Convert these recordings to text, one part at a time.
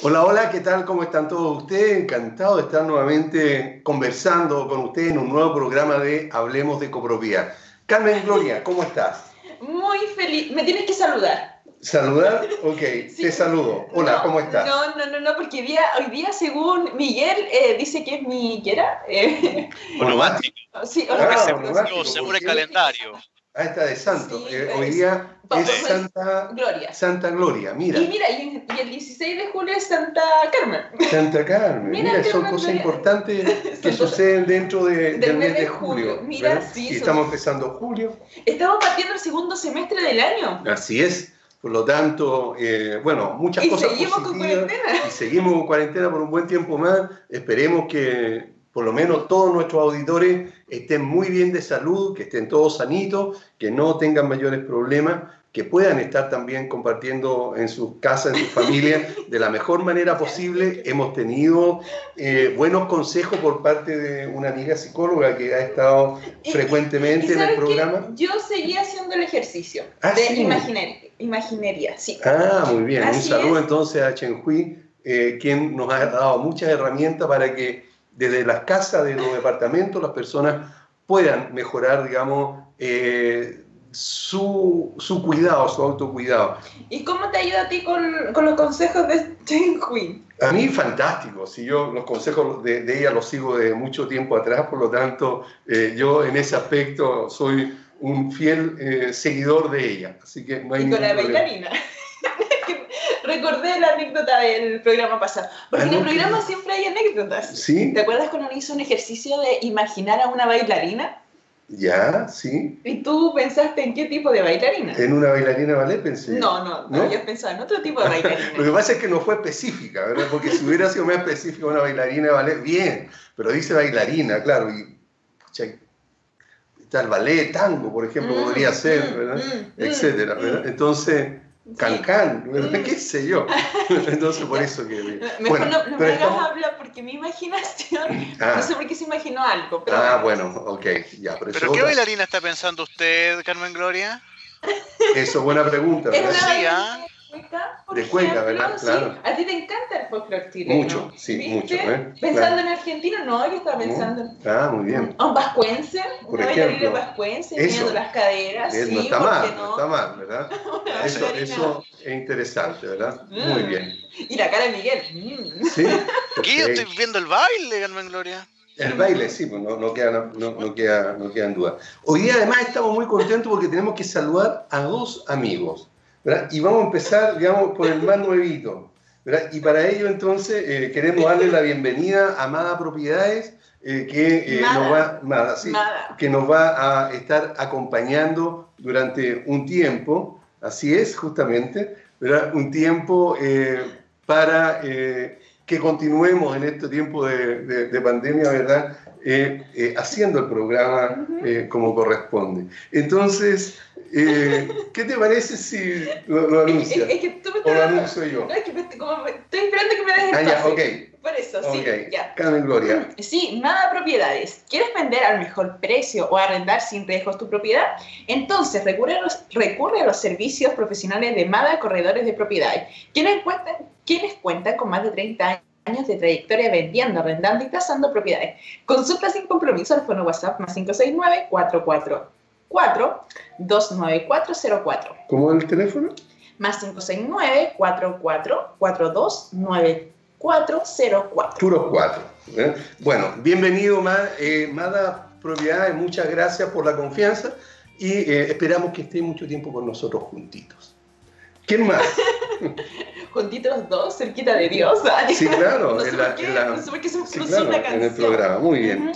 Hola, hola, ¿qué tal? ¿Cómo están todos ustedes? Encantado de estar nuevamente conversando con ustedes en un nuevo programa de Hablemos de Copropiedad. Carmen Gloria, ¿cómo estás? Muy feliz. Me tienes que saludar. ¿Saludar? Ok, Sí. Te saludo. Hola, No, ¿cómo estás? no, porque hoy día, según Miguel, dice que es mi, ¿qué era? ¿Onomástico? Sí, Onomástico, según ¿por el qué? calendario. Ah, está de santo. Sí, Hoy día es Santa Gloria. Santa Gloria, mira. Y mira, y el 16 de julio es Santa Carmen. Santa Carmen, mira, son Carmen, cosas Gloria. importantes que suceden dentro del mes de julio. Mira, ¿verdad? sí, Y estamos empezando julio. Estamos partiendo el segundo semestre del año. Así es. Por lo tanto, bueno, muchas cosas seguimos positivas. con cuarentena. Y seguimos con cuarentena por un buen tiempo más. Esperemos que por lo menos todos nuestros auditores estén muy bien de salud, que estén todos sanitos, que no tengan mayores problemas, que puedan estar también compartiendo en sus casas, en sus familias, de la mejor manera posible. Hemos tenido buenos consejos por parte de una amiga psicóloga que ha estado frecuentemente en el programa. Yo seguí haciendo el ejercicio de sí. imaginería, sí. Ah, muy bien. Así un saludo es. Entonces a Chen Hui, quien nos ha dado muchas herramientas para que desde las casas, de los departamentos, las personas puedan mejorar, digamos, su cuidado, su autocuidado. ¿Y cómo te ayuda a ti con los consejos de Chen Hui? A mí fantástico, si yo los consejos de ella los sigo de mucho tiempo atrás, por lo tanto yo en ese aspecto soy un fiel seguidor de ella, así que no hay y con la problema. bailarina. Recordé la anécdota del programa pasado, porque en el programa siempre hay anécdotas. ¿Sí? ¿Te acuerdas cuando hizo un ejercicio de imaginar a una bailarina? Ya, sí. ¿Y tú pensaste en qué tipo de bailarina? ¿En una bailarina ballet pensé? No, yo pensaba en otro tipo de bailarina. Lo que pasa es que no fue específica, ¿verdad? Porque si hubiera sido más específica una bailarina de ballet, bien, pero dice bailarina, claro, y está el ballet, tango, por ejemplo, podría ser, ¿verdad? Etcétera, ¿verdad? Entonces, cancán, ¿verdad? ¿Qué sé yo? Entonces, por eso que... Mejor no me hagas hablar porque mi imaginación, no sé por qué se imaginó algo. Pero bueno, ok, ya. ¿Pero qué bailarina está pensando usted, Carmen Gloria? Eso, buena pregunta, ¿verdad? Sí, de Cuenca, ¿verdad? Sí. Claro. A ti te encanta el folclore chileno. Mucho, sí, ¿viste? mucho. Pensando en argentino, no, yo estaba pensando en muy bien. un vascuense, Por una ejemplo, bailarina vascuense, mirando las caderas. Sí, no está mal, no está mal, ¿verdad? Eso es interesante, ¿verdad? Muy bien. Y la cara de Miguel. Sí. ¿Qué? Yo estoy viendo el baile, Carmen Gloria. El baile, sí, pues no queda en duda. Hoy día además estamos muy contentos porque tenemos que saludar a dos amigos, ¿verdad? Y vamos a empezar, digamos, por el más nuevito, ¿verdad? Y para ello entonces queremos darle la bienvenida a Mada Propiedades, que nos va a estar acompañando durante un tiempo, así es, justamente, ¿verdad? Un tiempo para... que continuemos en este tiempo de pandemia, ¿verdad? Haciendo el programa como corresponde. Entonces, ¿qué te parece si lo anuncias? Es que tú me ¿O lo anuncio yo? No, es que estoy esperando que me des espacio. Ya, ok. Por eso, sí, ya. Carmen Gloria. Sí, Mada Propiedades. ¿Quieres vender al mejor precio o arrendar sin riesgos tu propiedad? Entonces recurre a los servicios profesionales de Mada Corredores de Propiedades, quienes cuentan con más de 30 años de trayectoria vendiendo, arrendando y tasando propiedades. Consulta sin compromiso al fono WhatsApp más 569-444-29404. ¿Cómo es el teléfono? Más 569-4442-9. 404. Puros 4. Bueno, bienvenido, Mada Propiedades, muchas gracias por la confianza y esperamos que esté mucho tiempo con nosotros juntitos. ¿Quién más? Juntitos los dos, cerquita de Dios. Sí, claro. No sé por qué se me cruzó una canción. En el programa, muy bien.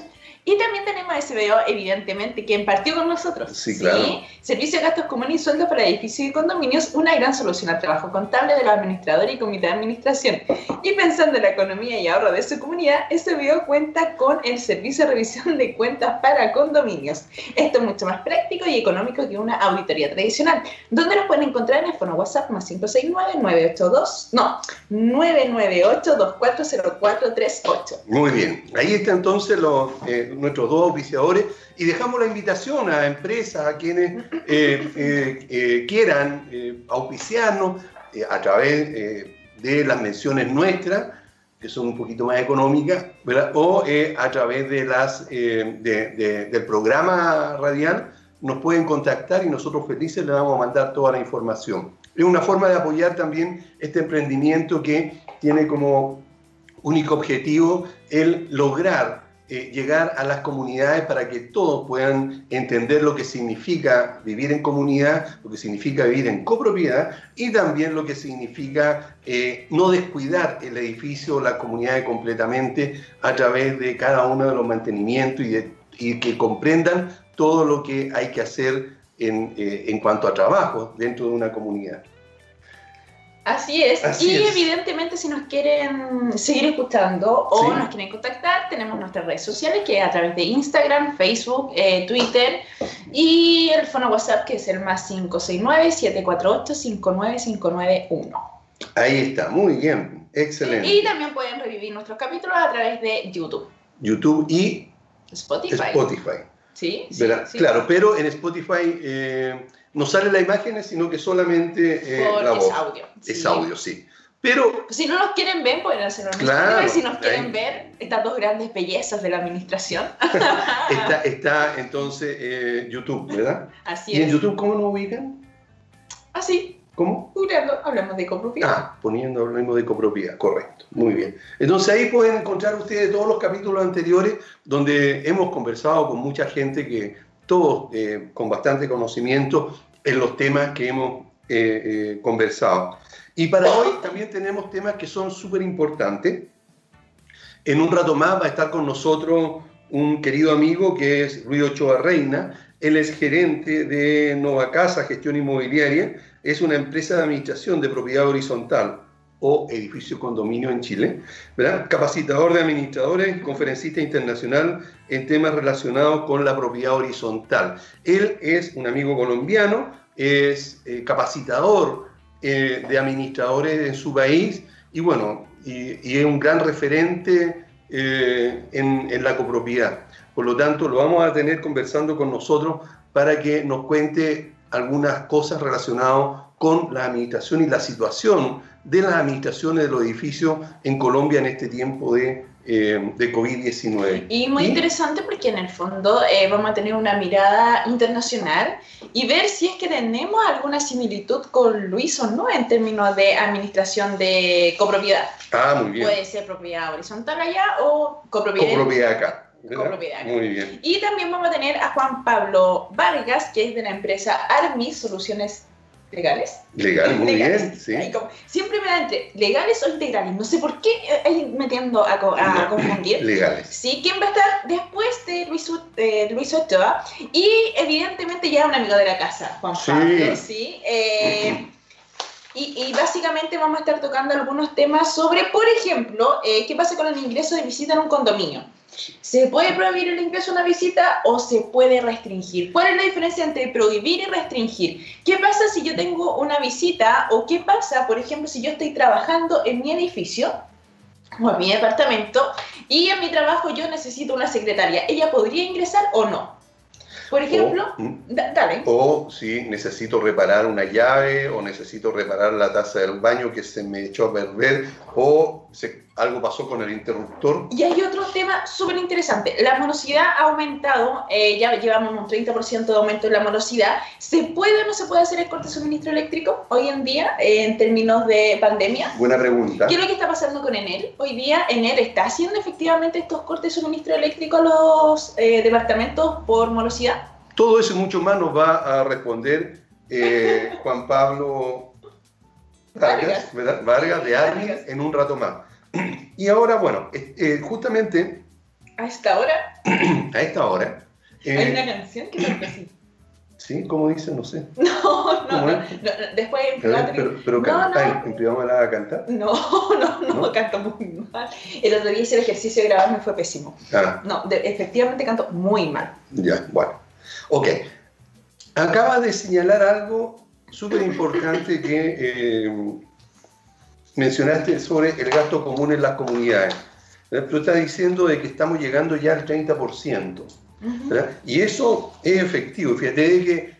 Y también tenemos a SBO, evidentemente, quien partió con nosotros. Sí, claro. Servicio de gastos comunes y sueldos para edificios y condominios, una gran solución al trabajo contable de los administradores y comité de administración. Y pensando en la economía y ahorro de su comunidad, SBO cuenta con el servicio de revisión de cuentas para condominios. Esto es mucho más práctico y económico que una auditoría tradicional, donde los pueden encontrar en el fono WhatsApp más 569-982-998-240438. Muy bien. Ahí está entonces nuestros dos auspiciadores y dejamos la invitación a empresas, a quienes quieran auspiciarnos a través de las menciones nuestras, que son un poquito más económicas, ¿verdad? O a través de del programa radial nos pueden contactar y nosotros felices les vamos a mandar toda la información. Es una forma de apoyar también este emprendimiento que tiene como único objetivo el lograr llegar a las comunidades para que todos puedan entender lo que significa vivir en comunidad, lo que significa vivir en copropiedad y también lo que significa no descuidar el edificio o las comunidades completamente a través de cada uno de los mantenimientos y que comprendan todo lo que hay que hacer en cuanto a trabajo dentro de una comunidad. Así es. Evidentemente si nos quieren seguir escuchando o nos quieren contactar, tenemos nuestras redes sociales que es a través de Instagram, Facebook, Twitter y el fono WhatsApp que es el más 569-748-59591. Ahí está, muy bien, excelente. Y también pueden revivir nuestros capítulos a través de YouTube. YouTube y Spotify. Sí, claro, pero en Spotify no sale la imagen, sino que solamente la voz. Es audio. Es audio, sí. Pero si no nos quieren ver, pueden hacerlo en Spotify. Si nos quieren ver estas dos grandes bellezas de la administración. está entonces YouTube, ¿verdad? Así es. ¿Y en YouTube cómo nos ubican? Así. ¿Cómo? Hablamos de copropiedad. Hablamos de copropiedad, correcto. Muy bien. Entonces ahí pueden encontrar ustedes todos los capítulos anteriores donde hemos conversado con mucha gente que todos con bastante conocimiento en los temas que hemos conversado. Y para hoy también tenemos temas que son súper importantes. En un rato más va a estar con nosotros un querido amigo que es Ruy Ochoa Reina. Él es gerente de Nova Casa Gestión Inmobiliaria. Es una empresa de administración de propiedad horizontal o edificio condominio en Chile, ¿verdad? Capacitador de administradores, conferencista internacional en temas relacionados con la propiedad horizontal. Él es un amigo colombiano, es capacitador de administradores en su país y bueno, y es un gran referente en la copropiedad. Por lo tanto, lo vamos a tener conversando con nosotros para que nos cuente algunas cosas relacionadas con la administración y la situación de las administraciones de los edificios en Colombia en este tiempo de COVID-19. Y muy interesante porque en el fondo vamos a tener una mirada internacional y ver si es que tenemos alguna similitud con Luis o no en términos de administración de copropiedad. Muy bien. Puede ser propiedad horizontal allá o copropiedad acá. Copropiedad. Muy bien. Y también vamos a tener a Juan Pablo Vargas, que es de la empresa Armis Soluciones Legales. Legal, muy bien, sí. Siempre me da entre legales o integrales. No sé por qué me tiendo a confundir. Legales. Sí, ¿quién va a estar después de Luis Ochoa? Y evidentemente ya un amigo de la casa, Juan Pablo. Sí. Y básicamente vamos a estar tocando algunos temas sobre, por ejemplo, qué pasa con el ingreso de visita en un condominio. ¿Se puede prohibir el ingreso a una visita o se puede restringir? ¿Cuál es la diferencia entre prohibir y restringir? ¿Qué pasa si yo tengo una visita? ¿O qué pasa, por ejemplo, si yo estoy trabajando en mi edificio o en mi departamento y en mi trabajo yo necesito una secretaria? ¿Ella podría ingresar o no? Por ejemplo, dale. O si necesito reparar una llave o necesito reparar la taza del baño que se me echó a perder o algo pasó con el interruptor. Y hay otro tema súper interesante. La morosidad ha aumentado, ya llevamos un 30% de aumento en la morosidad. ¿Se puede o no se puede hacer el corte de suministro eléctrico hoy en día en términos de pandemia? Buena pregunta. ¿Qué es lo que está pasando con Enel? Hoy día Enel está haciendo efectivamente estos cortes de suministro eléctrico a los departamentos por morosidad. Todo eso y mucho más nos va a responder Juan Pablo Vargas de Armis en un rato más. Y ahora, bueno, justamente... ¿A esta hora? A esta hora. Hay una canción que me así. ¿Sí? ¿Cómo dice? No sé. No. Después en privado... Pero ¿en privado me la vas a cantar? No, canto muy mal. El otro día hice el ejercicio de grabar, me fue pésimo. Efectivamente canto muy mal. Ya, bueno. Ok. Acaba de señalar algo súper importante que mencionaste sobre el gasto común en las comunidades. Tú estás diciendo de que estamos llegando ya al 30%. ¿verdad? Y eso es efectivo. Fíjate de que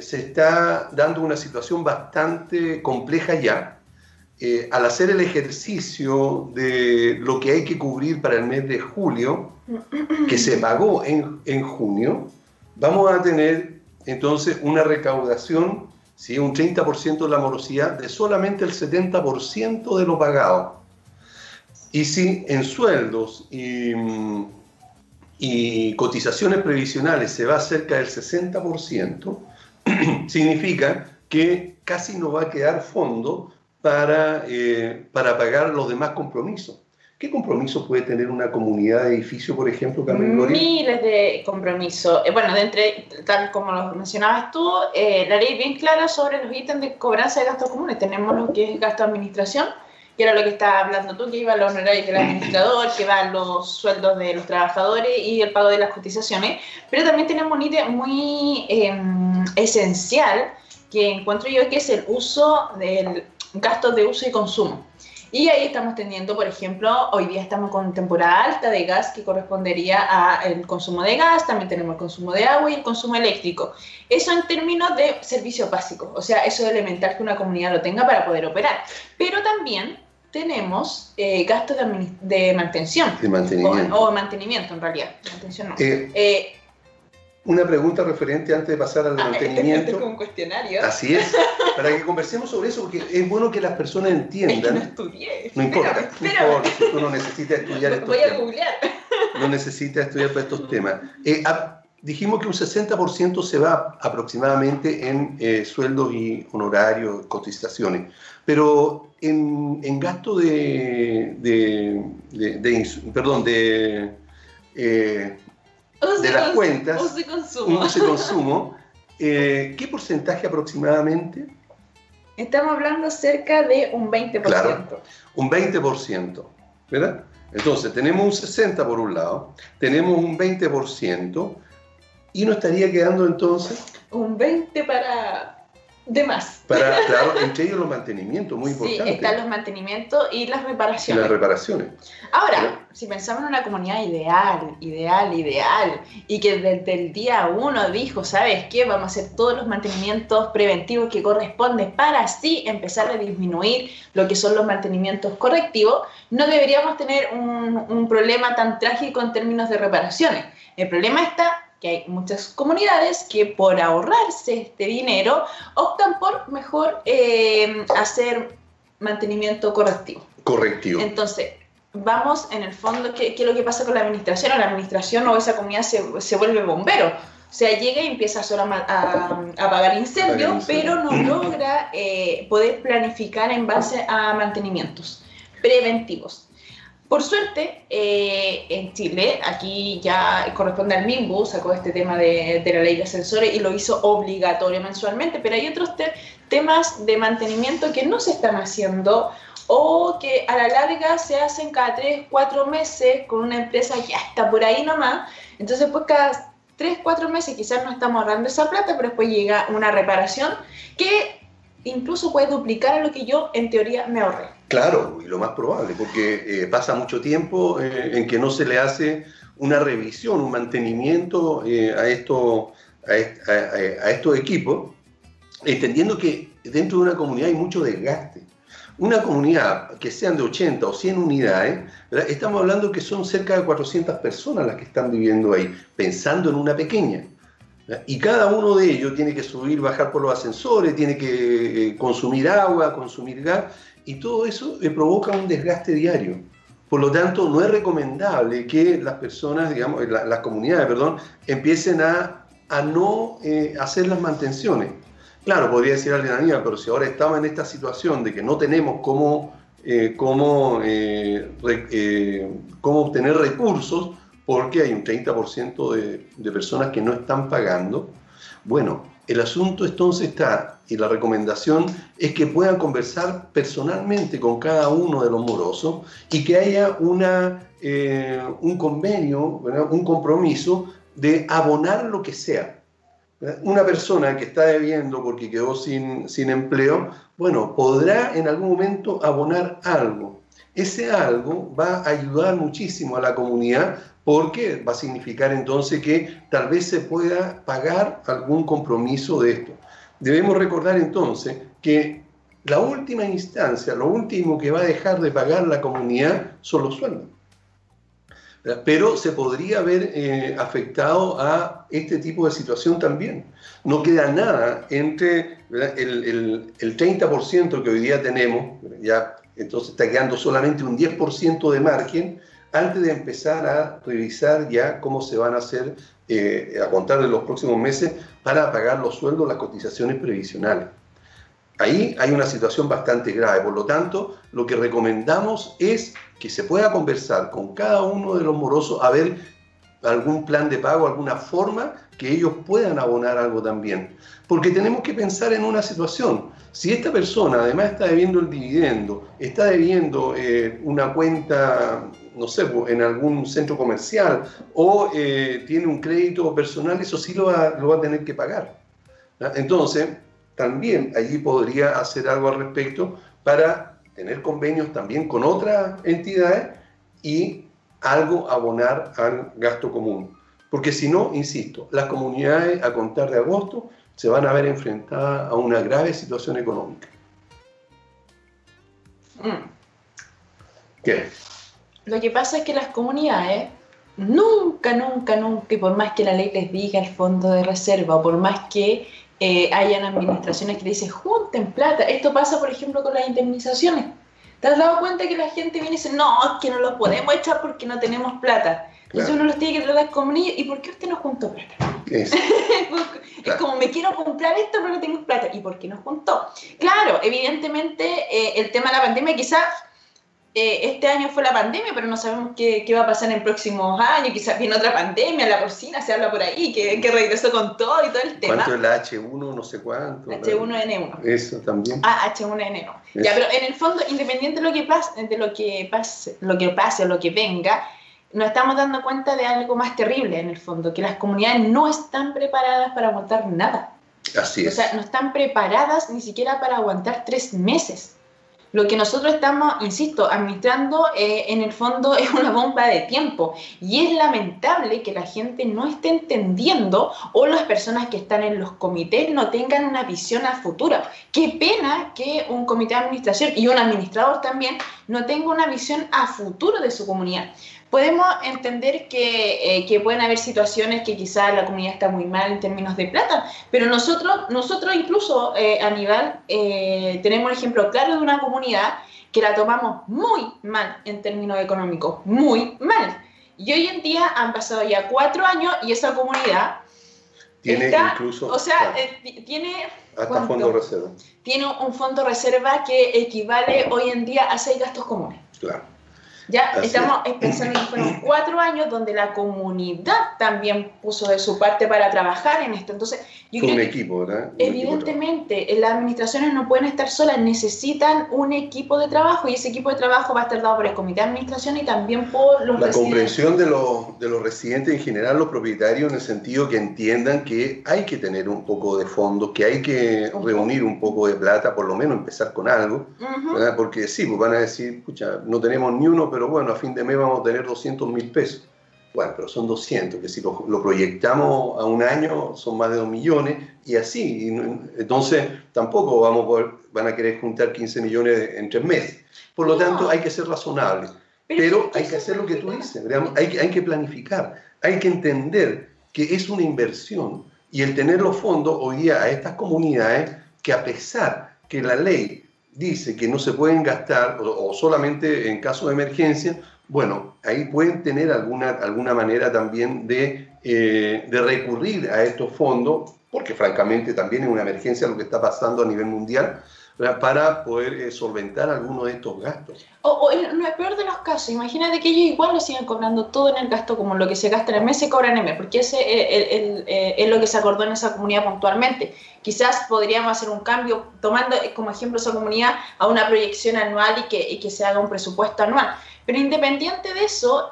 se está dando una situación bastante compleja ya. al hacer el ejercicio de lo que hay que cubrir para el mes de julio, que se pagó en junio, vamos a tener entonces una recaudación, ¿sí? Un 30% de la morosidad de solamente el 70% de lo pagado. Y si en sueldos y cotizaciones previsionales se va cerca del 60%, significa que casi no va a quedar fondo para pagar los demás compromisos. ¿Qué compromisos puede tener una comunidad de edificio, por ejemplo, Carmen Gloria? Miles de compromisos. Bueno, tal como lo mencionabas tú, la ley es bien clara sobre los ítems de cobranza de gastos comunes. Tenemos lo que es gasto de administración, que era lo que estabas hablando tú, que iba a los honorarios del administrador, que va a los sueldos de los trabajadores y el pago de las cotizaciones. Pero también tenemos un ítem muy esencial que encuentro yo, que es el uso del gasto de uso y consumo. Y ahí estamos teniendo, por ejemplo, hoy día estamos con temporada alta de gas, que correspondería al consumo de gas, también tenemos el consumo de agua y el consumo eléctrico. Eso en términos de servicios básicos, o sea, eso es elemental que una comunidad lo tenga para poder operar. Pero también tenemos gastos de mantención. De mantenimiento. O mantenimiento, en realidad. Mantención no. Una pregunta referente antes de pasar al mantenimiento. Este es un cuestionario. Así es, para que conversemos sobre eso, porque es bueno que las personas entiendan. Es que no estudié. No importa, Espérame. no importa, si tú no necesitas estudiar estos Voy a temas. googlear. No necesitas estudiar para estos temas. Dijimos que un 60% se va aproximadamente en sueldos y honorarios, cotizaciones, pero en gasto de las cuentas, uso y consumo. uso y consumo, ¿qué porcentaje aproximadamente? Estamos hablando cerca de un 20%. Claro, un 20%, ¿verdad? Entonces, tenemos un 60% por un lado, tenemos un 20%, y nos estaría quedando entonces... Un 20% para... de más. Para, claro, entre ellos los mantenimientos, muy importante. Sí, están los mantenimientos y las Y reparaciones. las reparaciones. Ahora, si pensamos en una comunidad ideal, y que desde el día 1 dijo, ¿sabes qué? Vamos a hacer todos los mantenimientos preventivos que corresponden para así empezar a disminuir lo que son los mantenimientos correctivos, no deberíamos tener un problema tan trágico en términos de reparaciones. El problema está que hay muchas comunidades que por ahorrarse este dinero optan por mejor hacer mantenimiento correctivo. Correctivo. Entonces, vamos en el fondo, ¿qué es lo que pasa con la administración? O la administración o esa comunidad se vuelve bombero. O sea, llega y empieza solo a apagar incendios, pero no logra poder planificar en base a mantenimientos preventivos. Por suerte, en Chile, aquí ya corresponde al MIMBU, sacó este tema de la ley de ascensores y lo hizo obligatorio mensualmente, pero hay otros temas de mantenimiento que no se están haciendo o que a la larga se hacen cada 3-4 meses con una empresa que ya está por ahí nomás. Entonces, pues cada 3-4 meses quizás no estamos ahorrando esa plata, pero después llega una reparación que incluso puede duplicar a lo que yo en teoría me ahorré. Claro, y lo más probable, porque pasa mucho tiempo en que no se le hace una revisión, un mantenimiento a estos equipos, entendiendo que dentro de una comunidad hay mucho desgaste. Una comunidad que sean de 80 o 100 unidades, ¿verdad? Estamos hablando que son cerca de 400 personas las que están viviendo ahí, pensando en una pequeña. Y cada uno de ellos tiene que subir, bajar por los ascensores, tiene que consumir agua, consumir gas, y todo eso provoca un desgaste diario. Por lo tanto, no es recomendable que las personas, digamos, las comunidades, perdón, empiecen a no hacer las mantenciones. Claro, podría decir alguien, Aníbal, pero si ahora estamos en esta situación de que no tenemos cómo obtener recursos, porque hay un 30% de personas que no están pagando. Bueno, el asunto entonces está, y la recomendación es que puedan conversar personalmente con cada uno de los morosos y que haya un convenio, ¿verdad? Un compromiso de abonar lo que sea. Una persona que está debiendo porque quedó sin empleo, bueno, podrá en algún momento abonar algo. Ese algo va a ayudar muchísimo a la comunidad porque va a significar entonces que tal vez se pueda pagar algún compromiso de esto. Debemos recordar entonces que la última instancia, lo último que va a dejar de pagar la comunidad son los sueldos. Pero se podría haber afectado a este tipo de situación también. No queda nada entre el 30% que hoy día tenemos, ya entonces está quedando solamente un 10% de margen antes de empezar a revisar ya cómo se van a hacer a contar de los próximos meses para pagar los sueldos, las cotizaciones previsionales. Ahí hay una situación bastante grave, por lo tanto, lo que recomendamos es que se pueda conversar con cada uno de los morosos a ver algún plan de pago, alguna forma que ellos puedan abonar algo también. Porque tenemos que pensar en una situación. Si esta persona además está debiendo el dividendo, está debiendo una cuenta, no sé, en algún centro comercial o tiene un crédito personal, eso sí lo va a tener que pagar. ¿Ya? Entonces, también allí podría hacer algo al respecto para tener convenios también con otras entidades y algo abonar al gasto común. Porque si no, insisto, las comunidades a contar de agosto se van a ver enfrentadas a una grave situación económica. ¿Qué? Lo que pasa es que las comunidades nunca, y por más que la ley les diga el fondo de reserva, o por más que hayan administraciones que dicen junten plata, esto pasa por ejemplo con las indemnizaciones. ¿Te has dado cuenta que la gente viene y dice, no, es que no los podemos echar porque no tenemos plata? Entonces uno los tiene que tratar como niños. ¿Y por qué usted no juntó plata? Es como, me quiero comprar esto, pero no tengo plata. ¿Y por qué no juntó? Claro, evidentemente el tema de la pandemia quizás este año fue la pandemia, pero no sabemos qué va a pasar en próximos años. Quizás viene otra pandemia, la porcina, se habla por ahí, que regresó con todo y todo el tema. ¿Cuánto es la H1? No sé cuánto. H1N1. Eso también. H1N1. Ya, pero en el fondo, independiente de lo que pase, o lo que venga, nos estamos dando cuenta de algo más terrible en el fondo, que las comunidades no están preparadas para aguantar nada. Así es. O sea, no están preparadas ni siquiera para aguantar 3 meses. Lo que nosotros estamos, insisto, administrando en el fondo es una bomba de tiempo y es lamentable que la gente no esté entendiendo o las personas que están en los comités no tengan una visión a futuro. Qué pena que un comité de administración y un administrador también no tenga una visión a futuro de su comunidad. Podemos entender que pueden haber situaciones que quizás la comunidad está muy mal en términos de plata, pero nosotros incluso, Aníbal, tenemos el ejemplo claro de una comunidad que la tomamos muy mal en términos económicos, muy mal. Y hoy en día han pasado ya 4 años y esa comunidad tiene está, incluso... O sea, tiene... Hasta fondo de reserva. Tiene un fondo de reserva que equivale hoy en día a 6 gastos comunes. Claro. Ya estamos pensando que fueron 4 años donde la comunidad también puso de su parte para trabajar en esto. Entonces, yo creo un equipo, ¿verdad? Evidentemente, las administraciones no pueden estar solas, necesitan un equipo de trabajo y ese equipo de trabajo va a estar dado por el comité de administración y también por los la residentes. Comprensión de los residentes en general, los propietarios, en el sentido que entiendan que hay que tener un poco de fondos, que hay que reunir un poco de plata, por lo menos empezar con algo, ¿verdad? Porque sí, pues van a decir, pucha, no tenemos ni uno, pero bueno, a fin de mes vamos a tener 200.000 pesos. Bueno, pero son 200, que si lo proyectamos a un año son más de 2 millones y así. Entonces tampoco van a querer juntar 15 millones en 3 meses. Por lo tanto, hay que ser razonable. Pero hay que hacer lo que tú dices, hay que planificar, hay que entender que es una inversión y el tener los fondos hoy día a estas comunidades que a pesar que la ley dice que no se pueden gastar o solamente en caso de emergencia, bueno, ahí pueden tener alguna manera también de recurrir a estos fondos, porque francamente también es una emergencia lo que está pasando a nivel mundial, para poder solventar algunos de estos gastos. O en el peor de los casos, imagínate que ellos igual lo sigan cobrando todo en el gasto común, lo que se gasta en el mes se cobra en el mes, porque ese es lo que se acordó en esa comunidad puntualmente. Quizás podríamos hacer un cambio tomando como ejemplo esa comunidad a una proyección anual y que se haga un presupuesto anual. Pero independiente de eso,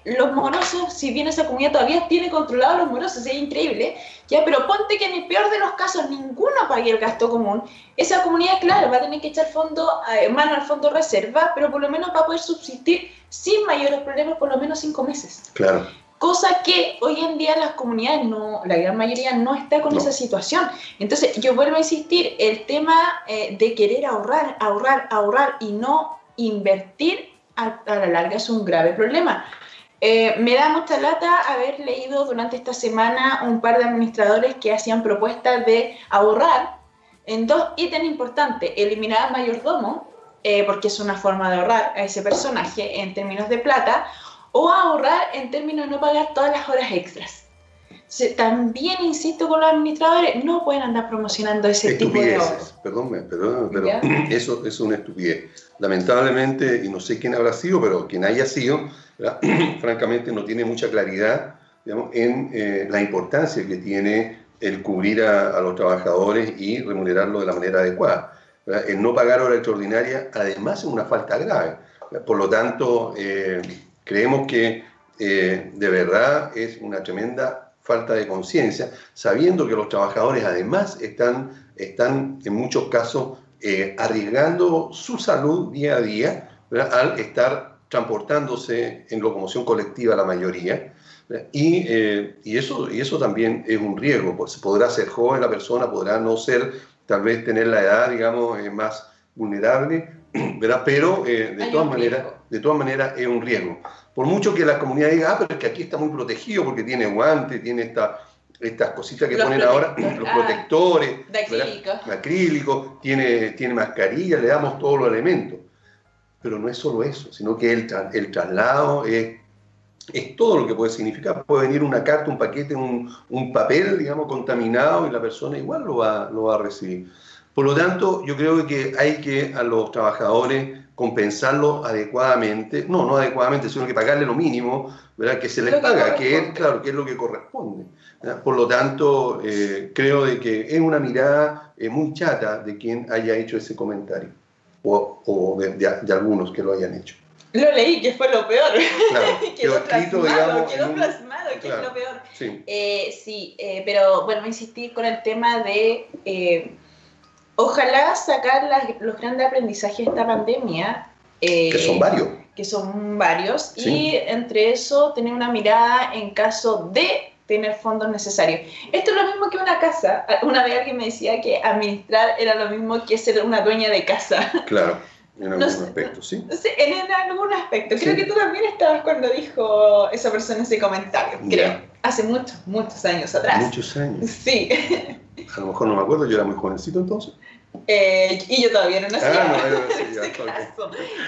los morosos, si bien esa comunidad todavía tiene controlados los morosos, es increíble, ya, pero ponte que en el peor de los casos ninguno pague el gasto común, esa comunidad, claro, va a tener que echar mano al fondo de reserva, pero por lo menos va a poder subsistir sin mayores problemas por lo menos 5 meses. Claro. cosa que hoy en día las comunidades, no, la gran mayoría no está con esa situación. Entonces, yo vuelvo a insistir, el tema de querer ahorrar y no invertir a la larga es un grave problema. Me da mucha lata haber leído durante esta semana un par de administradores que hacían propuestas de ahorrar en dos ítems importantes: eliminar al mayordomo, porque es una forma de ahorrar a ese personaje en términos de plata, o ahorrar en términos de no pagar todas las horas extras. También insisto con los administradores, no pueden andar promocionando ese tipo de ahorros. Perdóname, pero eso es una estupidez. Lamentablemente, y no sé quién habrá sido, pero quien haya sido, francamente no tiene mucha claridad, digamos, en la importancia que tiene el cubrir a los trabajadores y remunerarlo de la manera adecuada. El no pagar hora extraordinaria, además, es una falta grave. Por lo tanto, creemos que de verdad es una tremenda falta de conciencia, sabiendo que los trabajadores además están en muchos casos arriesgando su salud día a día, ¿verdad?, al estar transportándose en locomoción colectiva la mayoría, y eso también es un riesgo. Pues podrá ser joven la persona, podrá no ser, tal vez tener la edad, digamos, más vulnerable, ¿verdad? Pero de todas maneras es un riesgo. Por mucho que la comunidad diga, pero es que aquí está muy protegido porque tiene guantes, tiene estas cositas que ponen ahora, los protectores, de acrílico, tiene mascarilla, le damos todos los elementos. Pero no es solo eso, sino que el traslado es todo lo que puede significar. Puede venir una carta, un paquete, un papel, digamos, contaminado, y la persona igual lo va a recibir. Por lo tanto, yo creo que hay que a los trabajadores compensarlos adecuadamente, no adecuadamente, sino que pagarle lo mínimo, ¿verdad?, que se les paga, que es lo que corresponde, ¿verdad? Por lo tanto, creo de que es una mirada muy chata de quien haya hecho ese comentario, o de algunos que lo hayan hecho. Lo leí, que fue lo peor. Claro, quedó plasmado, que es lo peor. Sí, pero bueno, insistí con el tema de ojalá sacar los grandes aprendizajes de esta pandemia. Que son varios. Sí. Y entre eso tener una mirada en caso de tener fondos necesarios. Esto es lo mismo que una casa. Una vez alguien me decía que administrar era lo mismo que ser una dueña de casa. Claro. En algún aspecto, sí. En algún aspecto. Creo que tú también estabas cuando dijo esa persona ese comentario. Creo. Hace muchos años atrás. Muchos años. Sí. A lo mejor no me acuerdo, yo era muy jovencito entonces. Y yo todavía no nacía.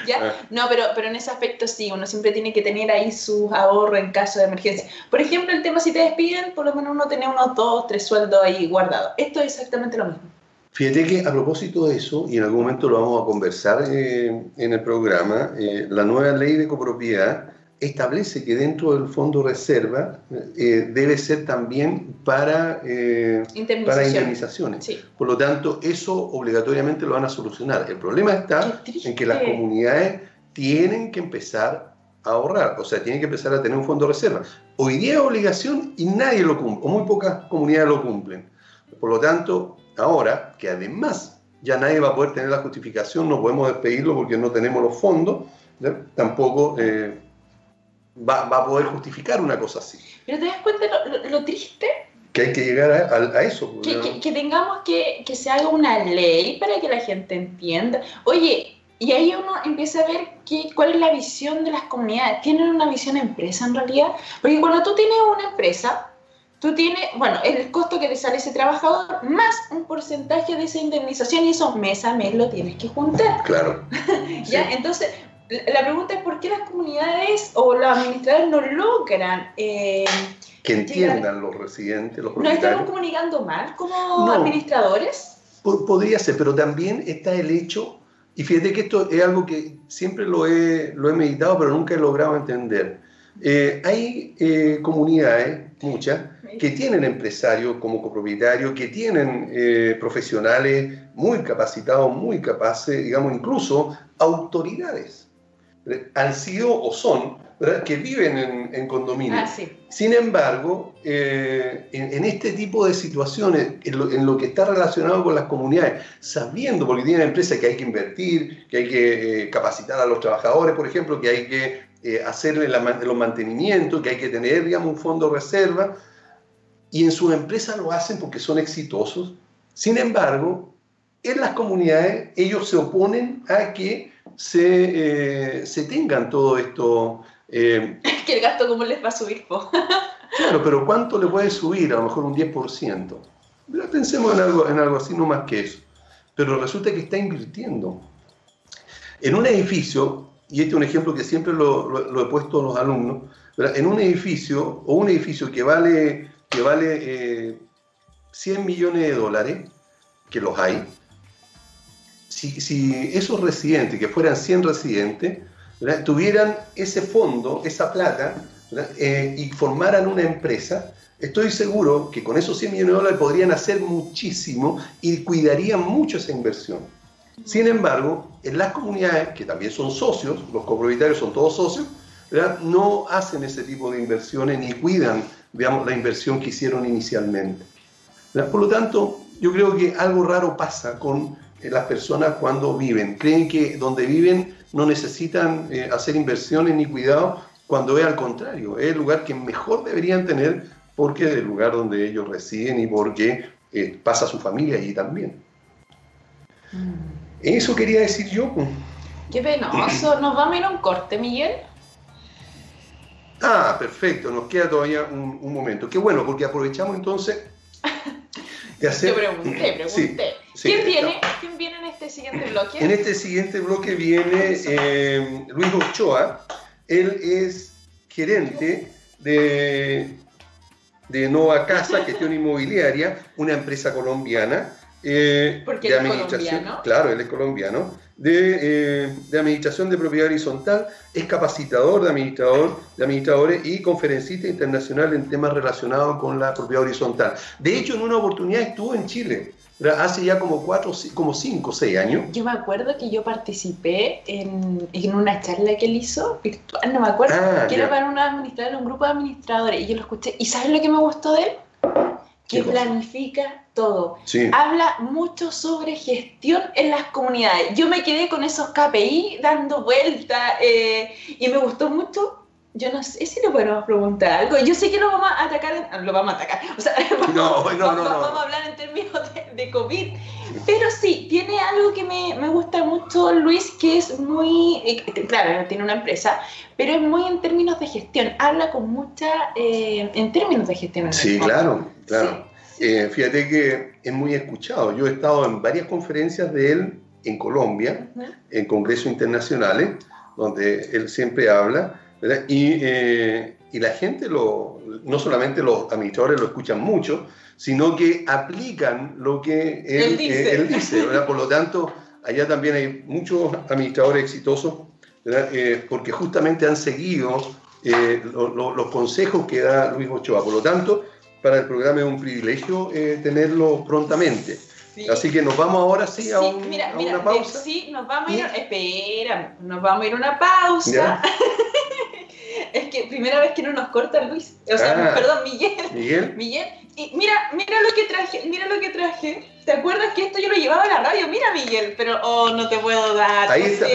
¿Ya? No, pero en ese aspecto sí, uno siempre tiene que tener ahí sus ahorros en caso de emergencia. Por ejemplo, el tema si te despiden, por lo menos uno tiene unos 2, 3 sueldos ahí guardados. Esto es exactamente lo mismo. Fíjate que a propósito de eso, y en algún momento lo vamos a conversar en el programa, la nueva ley de copropiedad establece que dentro del fondo reserva debe ser también para indemnizaciones. Sí. Por lo tanto, eso obligatoriamente lo van a solucionar. El problema está en que las comunidades tienen que empezar a ahorrar, o sea, tienen que empezar a tener un fondo de reserva. Hoy día es obligación y nadie lo cumple, o muy pocas comunidades lo cumplen. Por lo tanto, ahora que además ya nadie va a poder tener la justificación, no podemos despedirlo porque no tenemos los fondos, ¿ya? Tampoco va a poder justificar una cosa así. Pero ¿te das cuenta lo triste? Que hay que llegar a eso. Que tengamos que se haga una ley para que la gente entienda. Oye, y ahí uno empieza a ver cuál es la visión de las comunidades. ¿Tienen una visión empresa en realidad? Porque cuando tú tienes una empresa, tú tienes, bueno, el costo que te sale ese trabajador más un porcentaje de esa indemnización, y eso mes a mes lo tienes que juntar. Claro. ¿Ya? Sí. Entonces, la pregunta es ¿por qué las comunidades o los administradores no logran que entiendan los residentes, los propietarios? ¿No estamos comunicando mal como administradores? Podría ser, pero también está el hecho, y fíjate que esto es algo que siempre lo he meditado, pero nunca he logrado entender. Hay comunidades, muchas, que tienen empresarios como copropietarios, que tienen profesionales muy capacitados, muy capaces, digamos, incluso autoridades. han sido o son, ¿verdad?, que viven en condominios. Sí. Sin embargo, en este tipo de situaciones, en lo que está relacionado con las comunidades, sabiendo, porque tienen empresas que hay que invertir, que hay que capacitar a los trabajadores, por ejemplo, que hay que hacerle los mantenimientos, que hay que tener, digamos, un fondo de reserva, y en sus empresas lo hacen porque son exitosos. Sin embargo, en las comunidades ellos se oponen a que se tengan todo esto. Que el gasto, ¿cómo les va a subir? Claro, pero ¿cuánto le puede subir? A lo mejor un 10%. Pero pensemos en algo así, no más que eso. Pero resulta que está invirtiendo. En un edificio, y este es un ejemplo que siempre lo he puesto a los alumnos, ¿verdad?, en un edificio, o un edificio que vale 100 millones de dólares, que los hay, si esos residentes, que fueran 100 residentes, ¿verdad?, tuvieran ese fondo, esa plata, y formaran una empresa, estoy seguro que con esos 100 millones de dólares podrían hacer muchísimo y cuidarían mucho esa inversión. Sin embargo, en las comunidades, que también son socios, los copropietarios son todos socios, ¿verdad?, no hacen ese tipo de inversiones ni cuidan, digamos, la inversión que hicieron inicialmente, ¿verdad? Por lo tanto, yo creo que algo raro pasa con las personas cuando viven. Creen que donde viven no necesitan hacer inversiones ni cuidados, cuando es al contrario. Es el lugar que mejor deberían tener porque es el lugar donde ellos residen y porque pasa su familia allí también. Eso quería decir yo. Qué penoso. ¿Nos vamos a ir a un corte, Miguel? Ah, perfecto. Nos queda todavía un momento. Qué bueno, porque aprovechamos entonces de hacer... Yo pregunté. Sí, ¿Quién viene en este siguiente bloque? En este siguiente bloque viene Luis Ochoa. Él es gerente de Nova Casa, gestión inmobiliaria, una empresa colombiana. Porque de él es administración, colombiano. claro, él es colombiano, de administración de propiedad horizontal, es capacitador de administradores y conferencista internacional en temas relacionados con la propiedad horizontal. De hecho, en una oportunidad estuvo en Chile, hace ya como 5 o 6 años. Yo me acuerdo que yo participé en una charla que él hizo, virtual, no me acuerdo, que era para un grupo de administradores, y yo lo escuché. ¿Y sabes lo que me gustó de él? Que planifica todo. Sí. Habla mucho sobre gestión en las comunidades. Yo me quedé con esos KPI dando vueltas y me gustó mucho. Yo no sé si le podemos preguntar algo. Yo sé que lo vamos a atacar. O sea, vamos a hablar en términos de COVID. Pero sí, tiene algo que me gusta mucho, Luis, que es muy... claro, tiene una empresa, pero es muy en términos de gestión. Habla con mucha... en términos de gestión. Sí, claro. Sí. Fíjate que es muy escuchado. Yo he estado en varias conferencias de él en Colombia, en congresos internacionales, donde él siempre habla, ¿verdad? Y la gente, no solamente los administradores lo escuchan mucho, sino que aplican lo que él dice, ¿verdad? Por lo tanto, allá también hay muchos administradores exitosos, ¿verdad? Porque justamente han seguido los consejos que da Luis Ochoa. Por lo tanto, para el programa es un privilegio tenerlo prontamente. Sí. Así que nos vamos ahora a una pausa. Sí, nos vamos a ir. Espera, nos vamos a ir a una pausa. Es que primera vez que no nos corta Luis. O sea, perdón, Miguel. Y mira lo que traje. ¿Te acuerdas que esto yo lo llevaba a la radio? Mira, Miguel, pero no te puedo dar. Ahí está,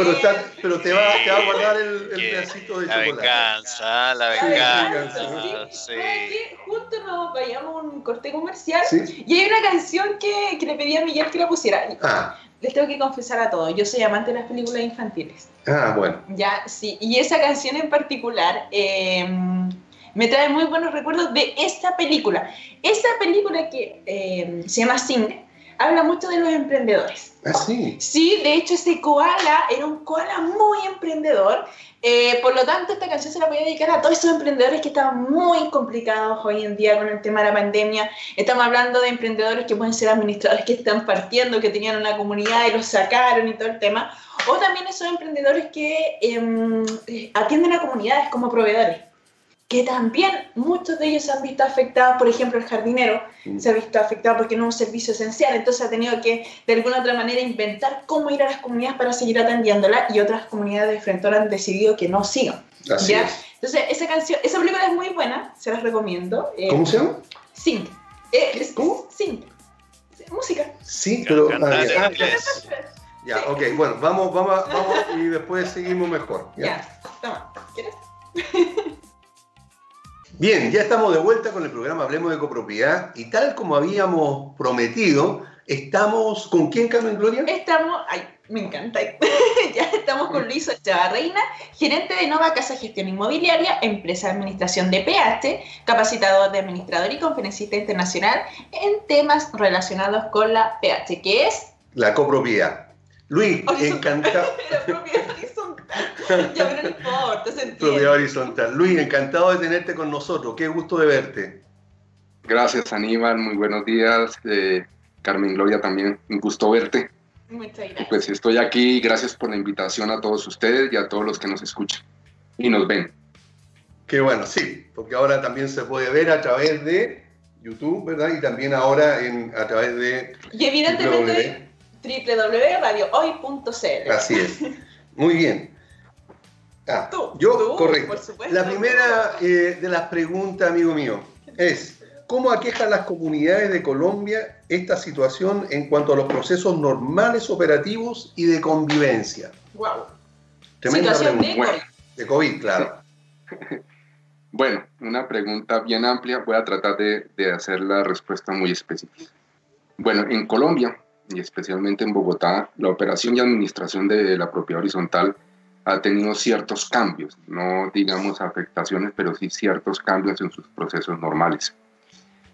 pero te va a guardar el pedacito de chocolate. La venganza. Sí. Justo nos vayamos a un corte comercial, ¿sí? Y hay una canción que le pedí a Miguel que la pusiera. Les tengo que confesar a todos, yo soy amante de las películas infantiles. Bueno. Ya, sí, y esa canción en particular me trae muy buenos recuerdos de esta película. Esta película que se llama Cine, habla mucho de los emprendedores. ¿Ah, sí? Sí, de hecho ese koala era un koala muy emprendedor. Por lo tanto, esta canción se la voy a dedicar a todos esos emprendedores que están muy complicados hoy en día con el tema de la pandemia. Estamos hablando de emprendedores que pueden ser administradores que están partiendo, que tenían una comunidad y los sacaron y todo el tema. O también esos emprendedores que atienden a comunidades como proveedores. que también muchos de ellos se han visto afectados. Por ejemplo, el jardinero se ha visto afectado porque no es un servicio esencial, entonces ha tenido que de alguna otra manera inventar cómo ir a las comunidades para seguir atendiéndolas, y otras comunidades de frente han decidido que no sigan. Así ¿ya? es. Entonces esa película es muy buena, se las recomiendo. ¿Cómo se llama? Sync. ¿Cómo? Sync. Música. Sí, pero... Cantar en inglés. Ya, ok, bueno, vamos y después seguimos mejor. Ya, toma, ¿quieres? Bien, ya estamos de vuelta con el programa Hablemos de Copropiedad, y tal como habíamos prometido, estamos... ¿Con quién, Carmen Gloria? Me encanta. Ya estamos con Luis Echevarreina, gerente de Nova Casa Gestión Inmobiliaria, empresa de administración de PH, capacitador de administrador y conferencista internacional en temas relacionados con la PH, que es... La copropiedad. Luis, horizontal. encantado. La propiedad horizontal. Ya, pero no importa, se entiende. Propiedad horizontal. Luis, encantado de tenerte con nosotros. Qué gusto de verte. Gracias, Aníbal. Muy buenos días. Carmen Gloria, también un gusto verte. Muchas gracias. Y pues estoy aquí. Gracias por la invitación a todos ustedes y a todos los que nos escuchan y nos ven. Qué bueno, sí, porque ahora también se puede ver a través de YouTube, ¿verdad? Y también ahora a través de... Y evidentemente www.radiohoy.cl. Así es. Muy bien. Tú, Correcto. por supuesto. La primera de las preguntas, amigo mío, es: ¿cómo aqueja a las comunidades de Colombia esta situación en cuanto a los procesos normales operativos y de convivencia? Wow. Tremenda Situación pregunta. de COVID. De COVID, claro. Bueno, una pregunta bien amplia. Voy a tratar de hacer la respuesta muy específica. Bueno, en Colombia, y especialmente en Bogotá, la operación y administración de la propiedad horizontal ha tenido ciertos cambios, no digamos afectaciones, pero sí ciertos cambios en sus procesos normales.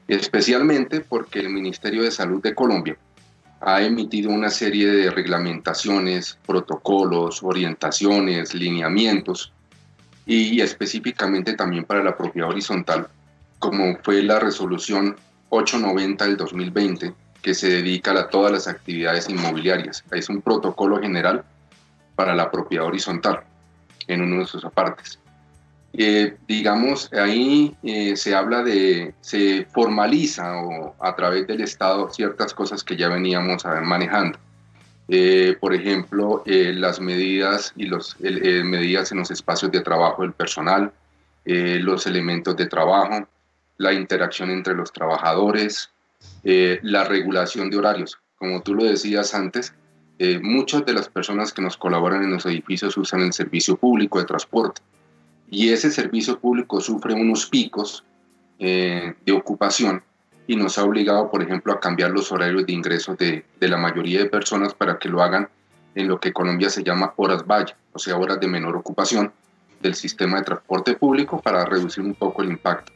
Especialmente porque el Ministerio de Salud de Colombia ha emitido una serie de reglamentaciones, protocolos, orientaciones, lineamientos, y específicamente también para la propiedad horizontal, como fue la resolución 890 del 2020, que se dedica a todas las actividades inmobiliarias. Es un protocolo general para la propiedad horizontal en uno de sus apartes. Digamos, ahí se formaliza a través del Estado ciertas cosas que ya veníamos manejando. Por ejemplo, las medidas y medidas en los espacios de trabajo del personal, los elementos de trabajo, la interacción entre los trabajadores, la regulación de horarios. Como tú lo decías antes, muchas de las personas que nos colaboran en los edificios usan el servicio público de transporte, y ese servicio público sufre unos picos de ocupación, y nos ha obligado, por ejemplo, a cambiar los horarios de ingreso de la mayoría de personas para que lo hagan en lo que en Colombia se llama horas valla, o sea, horas de menor ocupación del sistema de transporte público, para reducir un poco el impacto.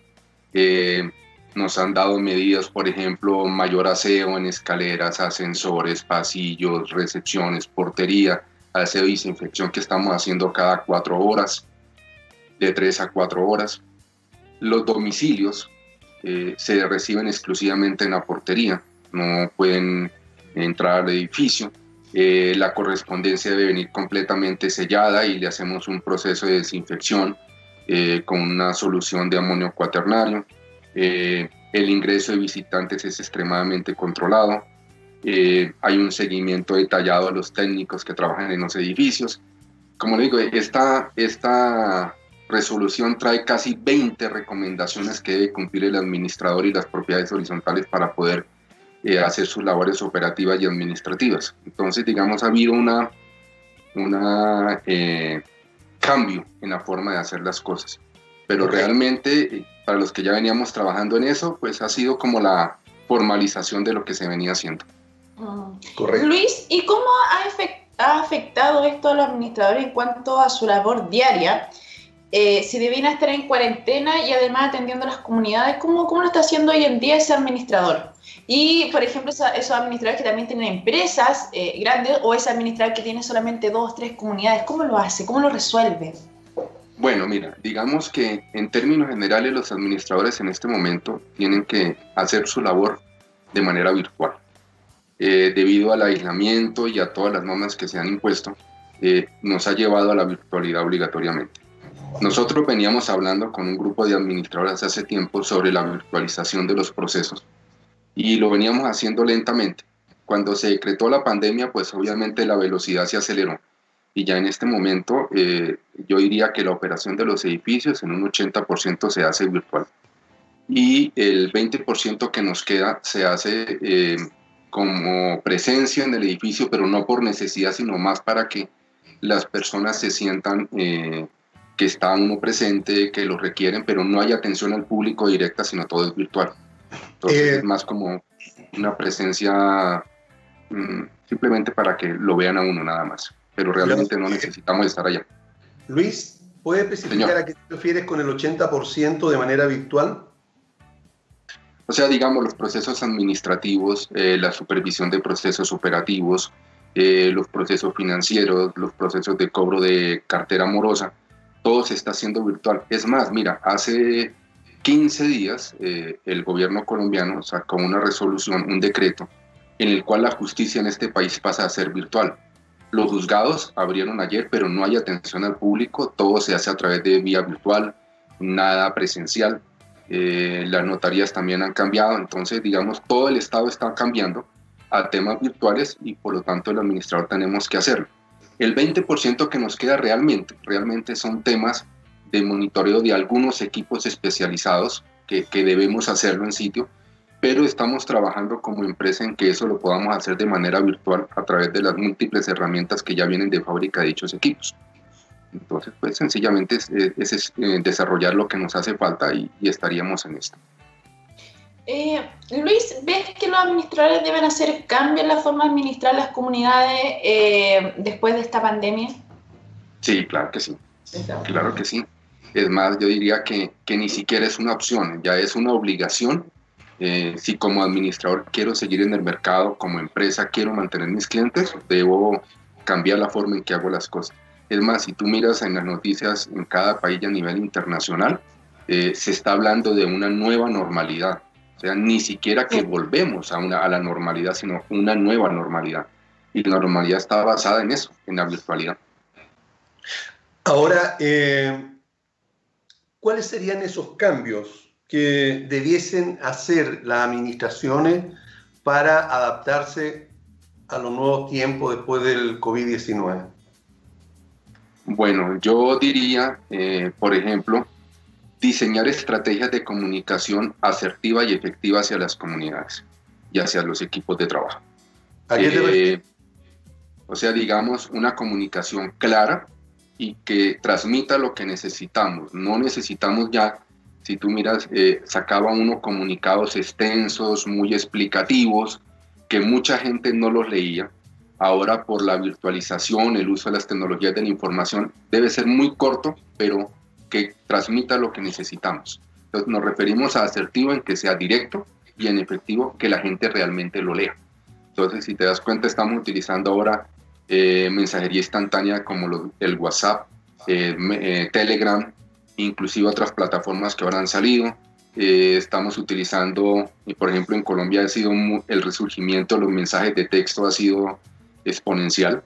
Nos han dado medidas, por ejemplo, mayor aseo en escaleras, ascensores, pasillos, recepciones, portería, aseo y desinfección que estamos haciendo cada 4 horas, de 3 a 4 horas. Los domicilios se reciben exclusivamente en la portería, no pueden entrar al edificio. La correspondencia debe venir completamente sellada y le hacemos un proceso de desinfección con una solución de amonio cuaternario. El ingreso de visitantes es extremadamente controlado. Hay un seguimiento detallado a los técnicos que trabajan en los edificios. Como le digo, esta resolución trae casi 20 recomendaciones que debe cumplir el administrador y las propiedades horizontales para poder hacer sus labores operativas y administrativas. Entonces, digamos, ha habido un cambio en la forma de hacer las cosas. Pero realmente, para los que ya veníamos trabajando en eso, pues ha sido como la formalización de lo que se venía haciendo. Correcto. Luis, ¿y cómo ha afectado esto a los administradores en cuanto a su labor diaria? Si debían estar en cuarentena y además atendiendo a las comunidades, ¿cómo lo está haciendo hoy en día ese administrador? Y, por ejemplo, esos administradores que también tienen empresas grandes, o ese administrador que tiene solamente 2 o 3 comunidades, ¿cómo lo hace? ¿Cómo lo resuelve? Bueno, mira, digamos que en términos generales los administradores en este momento tienen que hacer su labor de manera virtual. Debido al aislamiento y a todas las normas que se han impuesto, nos ha llevado a la virtualidad obligatoriamente. Nosotros veníamos hablando con un grupo de administradores hace tiempo sobre la virtualización de los procesos y lo veníamos haciendo lentamente. Cuando se decretó la pandemia, pues obviamente la velocidad se aceleró y ya en este momento yo diría que la operación de los edificios en un 80% se hace virtual y el 20% que nos queda se hace como presencia en el edificio, pero no por necesidad, sino más para que las personas se sientan que está uno presente, que lo requieren, pero no hay atención al público directa, sino todo es virtual. Entonces es más como una presencia simplemente para que lo vean a uno nada más, pero realmente no necesitamos estar allá. Luis, ¿puede especificar a qué te refieres con el 80% de manera virtual? O sea, digamos, los procesos administrativos, la supervisión de procesos operativos, los procesos financieros, los procesos de cobro de cartera morosa, todo se está haciendo virtual. Es más, mira, hace 15 días el gobierno colombiano sacó una resolución, un decreto, en el cual la justicia en este país pasa a ser virtual. Los juzgados abrieron ayer, pero no hay atención al público, todo se hace a través de vía virtual, nada presencial. Las notarías también han cambiado, entonces, digamos, todo el Estado está cambiando a temas virtuales y por lo tanto el administrador tenemos que hacerlo. El 20% que nos queda realmente son temas de monitoreo de algunos equipos especializados que debemos hacerlo en sitio, pero estamos trabajando como empresa en que eso lo podamos hacer de manera virtual a través de las múltiples herramientas que ya vienen de fábrica de dichos equipos. Entonces, pues sencillamente es desarrollar lo que nos hace falta y estaríamos en esto. Luis, ¿ves que los administradores deben hacer cambios en la forma de administrar las comunidades después de esta pandemia? Sí, claro que sí. Claro que sí. Es más, yo diría que ni siquiera es una opción, ya es una obligación. Si como administrador quiero seguir en el mercado, como empresa quiero mantener mis clientes, debo cambiar la forma en que hago las cosas. Es más, si tú miras en las noticias en cada país a nivel internacional, se está hablando de una nueva normalidad. O sea, ni siquiera que volvemos a la normalidad, sino una nueva normalidad. Y la normalidad está basada en eso, en la virtualidad. Ahora, ¿cuáles serían esos cambios que debiesen hacer las administraciones para adaptarse a los nuevos tiempos después del COVID-19? Bueno, yo diría, por ejemplo, diseñar estrategias de comunicación asertiva y efectiva hacia las comunidades y hacia los equipos de trabajo. ¿A qué te refieres? O sea, digamos, una comunicación clara y que transmita lo que necesitamos. No necesitamos ya, si tú miras, sacaba uno comunicados extensos, muy explicativos, que mucha gente no los leía. Ahora, por la virtualización, el uso de las tecnologías de la información, debe ser muy corto, pero que transmita lo que necesitamos. Entonces, nos referimos a asertivo en que sea directo y en efectivo que la gente realmente lo lea. Entonces, si te das cuenta, estamos utilizando ahora mensajería instantánea como el WhatsApp, Telegram, inclusive otras plataformas que ahora han salido. Estamos utilizando, por ejemplo, en Colombia ha sido el resurgimiento de los mensajes de texto ha sido exponencial.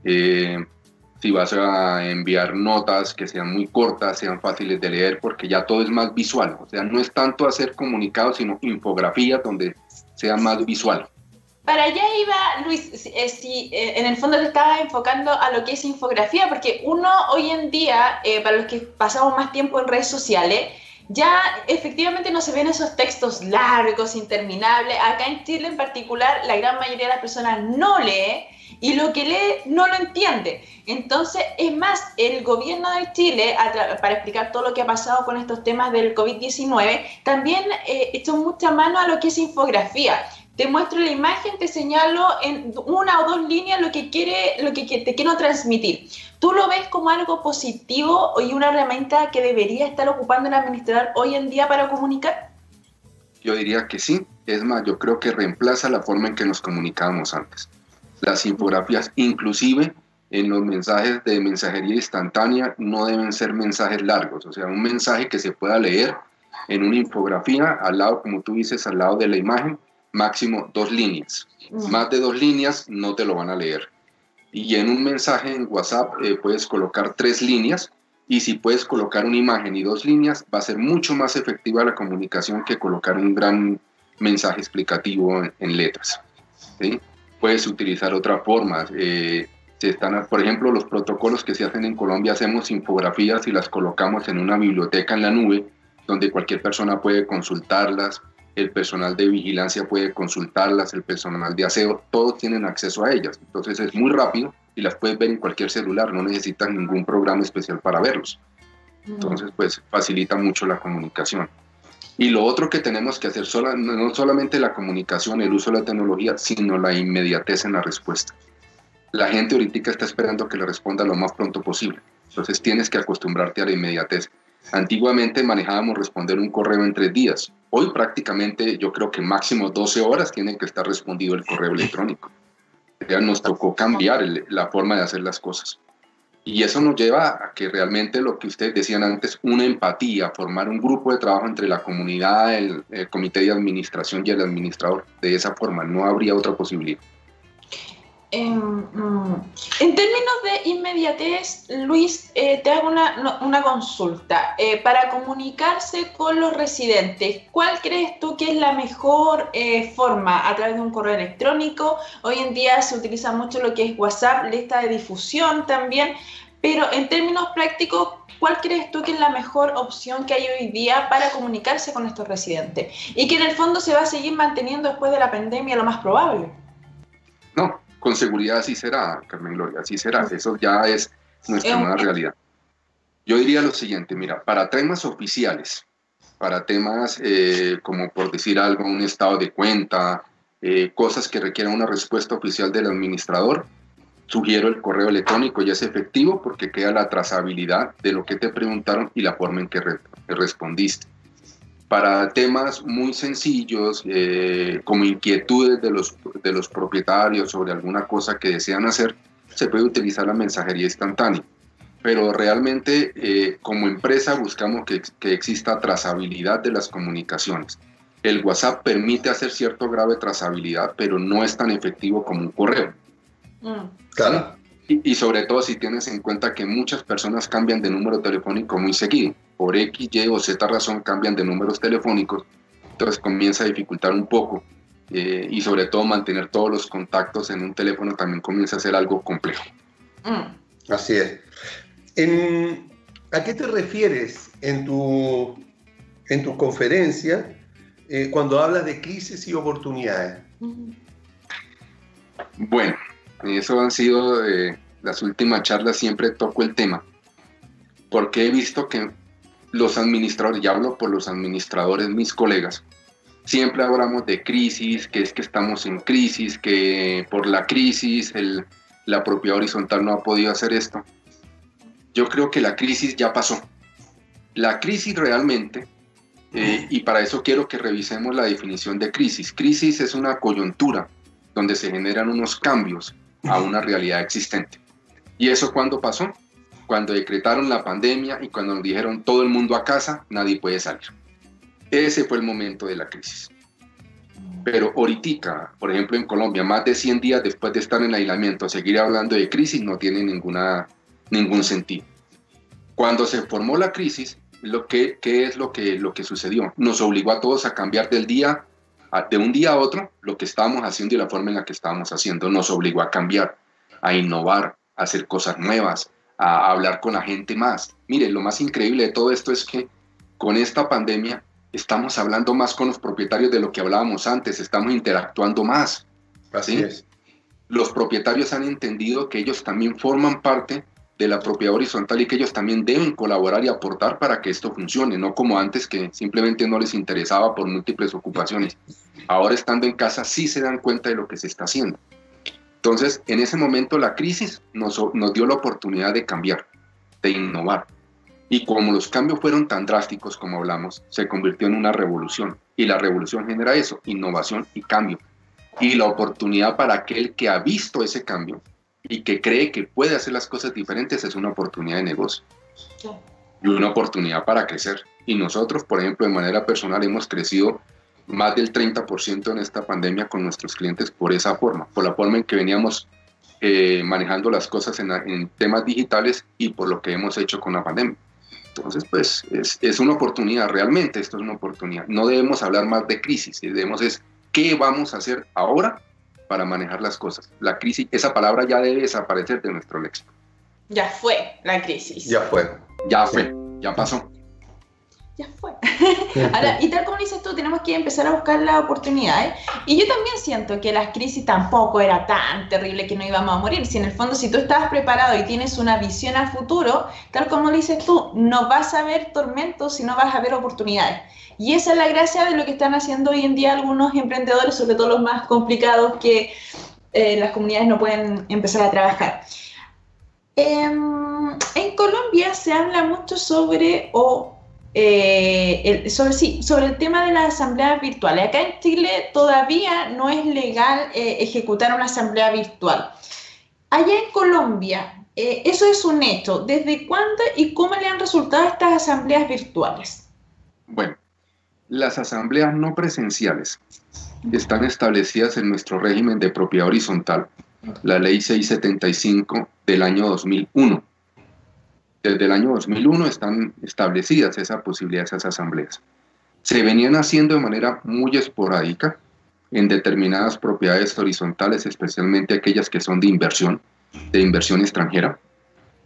Si vas a enviar notas que sean muy cortas, sean fáciles de leer, porque ya todo es más visual. O sea, no es tanto hacer comunicados, sino infografías donde sea más visual. Para allá iba, Luis, si en el fondo te estabas enfocando a lo que es infografía, porque uno hoy en día, para los que pasamos más tiempo en redes sociales, ya efectivamente no se ven esos textos largos, interminables. Acá en Chile en particular, la gran mayoría de las personas no lee, y lo que lee no lo entiende. Entonces, es más, el gobierno de Chile, para explicar todo lo que ha pasado con estos temas del COVID-19, también echó mucha mano a lo que es infografía. Te muestro la imagen, te señalo en una o dos líneas lo que te quiero transmitir. ¿Tú lo ves como algo positivo y una herramienta que debería estar ocupando el administrador hoy en día para comunicar? Yo diría que sí. Es más, yo creo que reemplaza la forma en que nos comunicábamos antes. Las infografías, inclusive en los mensajes de mensajería instantánea, no deben ser mensajes largos. O sea, un mensaje que se pueda leer en una infografía, al lado, como tú dices, al lado de la imagen, máximo 2 líneas. Más de 2 líneas no te lo van a leer. Y en un mensaje en WhatsApp puedes colocar 3 líneas Y si puedes colocar una imagen y 2 líneas, va a ser mucho más efectiva la comunicación que colocar un gran mensaje explicativo en letras, ¿sí? Puedes utilizar otras formas. Por ejemplo, los protocolos que se hacen en Colombia, hacemos infografías y las colocamos en una biblioteca en la nube, donde cualquier persona puede consultarlas, el personal de vigilancia puede consultarlas, el personal de aseo, todos tienen acceso a ellas. Entonces es muy rápido y las puedes ver en cualquier celular, no necesitas ningún programa especial para verlos. Entonces, pues facilita mucho la comunicación. Y lo otro que tenemos que hacer, no solamente la comunicación, el uso de la tecnología, sino la inmediatez en la respuesta. La gente ahorita está esperando que le responda lo más pronto posible. Entonces tienes que acostumbrarte a la inmediatez. Antiguamente manejábamos responder un correo en 3 días. Hoy prácticamente yo creo que máximo 12 horas tiene que estar respondido el correo electrónico. Ya nos tocó cambiar la forma de hacer las cosas. Y eso nos lleva a que realmente lo que ustedes decían antes, una empatía, formar un grupo de trabajo entre la comunidad, el comité de administración y el administrador. De esa forma no habría otra posibilidad. En términos de inmediatez, Luis, te hago una consulta. Para comunicarse con los residentes, ¿cuál crees tú que es la mejor forma? ¿A través de un correo electrónico? Hoy en día se utiliza mucho lo que es WhatsApp, lista de difusión también, pero en términos prácticos, ¿cuál crees tú que es la mejor opción que hay hoy día para comunicarse con estos residentes? Y que en el fondo se va a seguir manteniendo después de la pandemia, lo más probable. No. Con seguridad así será, Carmen Gloria, así será. Eso ya es nuestra nueva realidad. Yo diría lo siguiente, mira, para temas oficiales, para temas como por decir algo, un estado de cuenta, cosas que requieran una respuesta oficial del administrador, sugiero el correo electrónico, ya es efectivo porque queda la trazabilidad de lo que te preguntaron y la forma en que respondiste. Para temas muy sencillos, como inquietudes de los propietarios sobre alguna cosa que desean hacer, se puede utilizar la mensajería instantánea. Pero realmente, como empresa, buscamos que exista trazabilidad de las comunicaciones. El WhatsApp permite hacer cierto grado de trazabilidad, pero no es tan efectivo como un correo. Claro. Y sobre todo si tienes en cuenta que muchas personas cambian de número telefónico muy seguido. Por X, Y o Z razón cambian de números telefónicos. Entonces comienza a dificultar un poco. Y sobre todo mantener todos los contactos en un teléfono también comienza a ser algo complejo. Así es. ¿A qué te refieres en tu conferencia cuando hablas de crisis y oportunidades? Bueno, eso han sido las últimas charlas, siempre toco el tema, porque he visto que los administradores, ya hablo por los administradores, mis colegas, siempre hablamos de crisis, que es que estamos en crisis, que por la crisis la propiedad horizontal no ha podido hacer esto. Yo creo que la crisis ya pasó. La crisis realmente, y para eso quiero que revisemos la definición de crisis. Crisis es una coyuntura donde se generan unos cambios a una realidad existente. ¿Y eso cuándo pasó? Cuando decretaron la pandemia y cuando nos dijeron todo el mundo a casa, nadie puede salir. Ese fue el momento de la crisis. Pero ahorita, por ejemplo en Colombia, más de 100 días después de estar en aislamiento, seguir hablando de crisis no tiene ningún sentido. Cuando se formó la crisis, ¿qué es lo que sucedió? Nos obligó a todos a cambiar de un día a otro lo que estábamos haciendo y la forma en la que estábamos haciendo. Nos obligó a cambiar, a innovar, a hacer cosas nuevas, a hablar con la gente más. Mire, lo más increíble de todo esto es que con esta pandemia estamos hablando más con los propietarios de lo que hablábamos antes, estamos interactuando más. Así ¿sí? es. Los propietarios han entendido que ellos también forman parte de la propiedad horizontal y que ellos también deben colaborar y aportar para que esto funcione, no como antes que simplemente no les interesaba por múltiples ocupaciones. Ahora estando en casa sí se dan cuenta de lo que se está haciendo. Entonces, en ese momento la crisis nos dio la oportunidad de cambiar, de innovar. Y como los cambios fueron tan drásticos como hablamos, se convirtió en una revolución. Y la revolución genera eso, innovación y cambio. Y la oportunidad para aquel que ha visto ese cambio y que cree que puede hacer las cosas diferentes es una oportunidad de negocio. Sí. Y una oportunidad para crecer. Y nosotros, por ejemplo, de manera personal hemos crecido más del 30% en esta pandemia con nuestros clientes por esa forma, por la forma en que veníamos manejando las cosas en temas digitales y por lo que hemos hecho con la pandemia. Entonces, pues es una oportunidad, realmente esto es una oportunidad. No debemos hablar más de crisis, debemos es qué vamos a hacer ahora para manejar las cosas. La crisis, esa palabra ya debe desaparecer de nuestro léxico. Ya fue la crisis. Ya fue. Ya fue, ya pasó. Ya fue. Ahora, y tal como dices tú, tenemos que empezar a buscar las oportunidades. Y yo también siento que la crisis tampoco era tan terrible que no íbamos a morir. Si en el fondo, si tú estás preparado y tienes una visión a futuro, tal como dices tú, no vas a ver tormentos, sino vas a ver oportunidades. Y esa es la gracia de lo que están haciendo hoy en día algunos emprendedores, sobre todo los más complicados que las comunidades no pueden empezar a trabajar. En Colombia se habla mucho sobre el tema de las asambleas virtuales. Acá en Chile todavía no es legal ejecutar una asamblea virtual. Allá en Colombia, eso es un hecho. ¿Desde cuándo y cómo le han resultado estas asambleas virtuales? Bueno, las asambleas no presenciales están establecidas en nuestro régimen de propiedad horizontal, la ley 675 del año 2001. Desde el año 2001 están establecidas esa posibilidad de esas asambleas. Se venían haciendo de manera muy esporádica en determinadas propiedades horizontales, especialmente aquellas que son de inversión extranjera,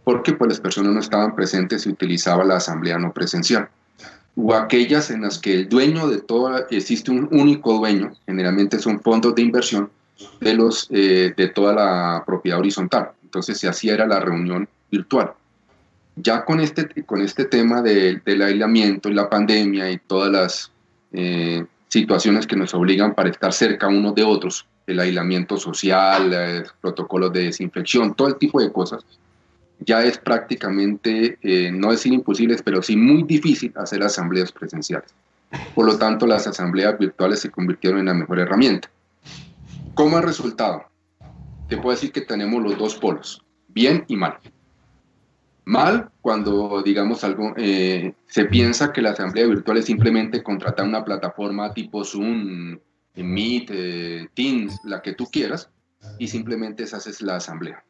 porque pues las personas no estaban presentes y utilizaba la asamblea no presencial. O aquellas en las que el dueño de toda, existe un único dueño, generalmente son fondos de inversión de toda la propiedad horizontal. Entonces se hacía era la reunión virtual. Ya con este tema del aislamiento y la pandemia y todas las situaciones que nos obligan para estar cerca unos de otros, el aislamiento social, protocolos de desinfección, todo el tipo de cosas, ya es prácticamente, no decir imposibles, pero sí muy difícil hacer asambleas presenciales. Por lo tanto, las asambleas virtuales se convirtieron en la mejor herramienta. ¿Cómo ha resultado? Te puedo decir que tenemos los dos polos, bien y mal. Mal cuando, digamos, algo se piensa que la asamblea virtual es simplemente contratar una plataforma tipo Zoom, Meet, Teams, la que tú quieras, y simplemente haces la asamblea.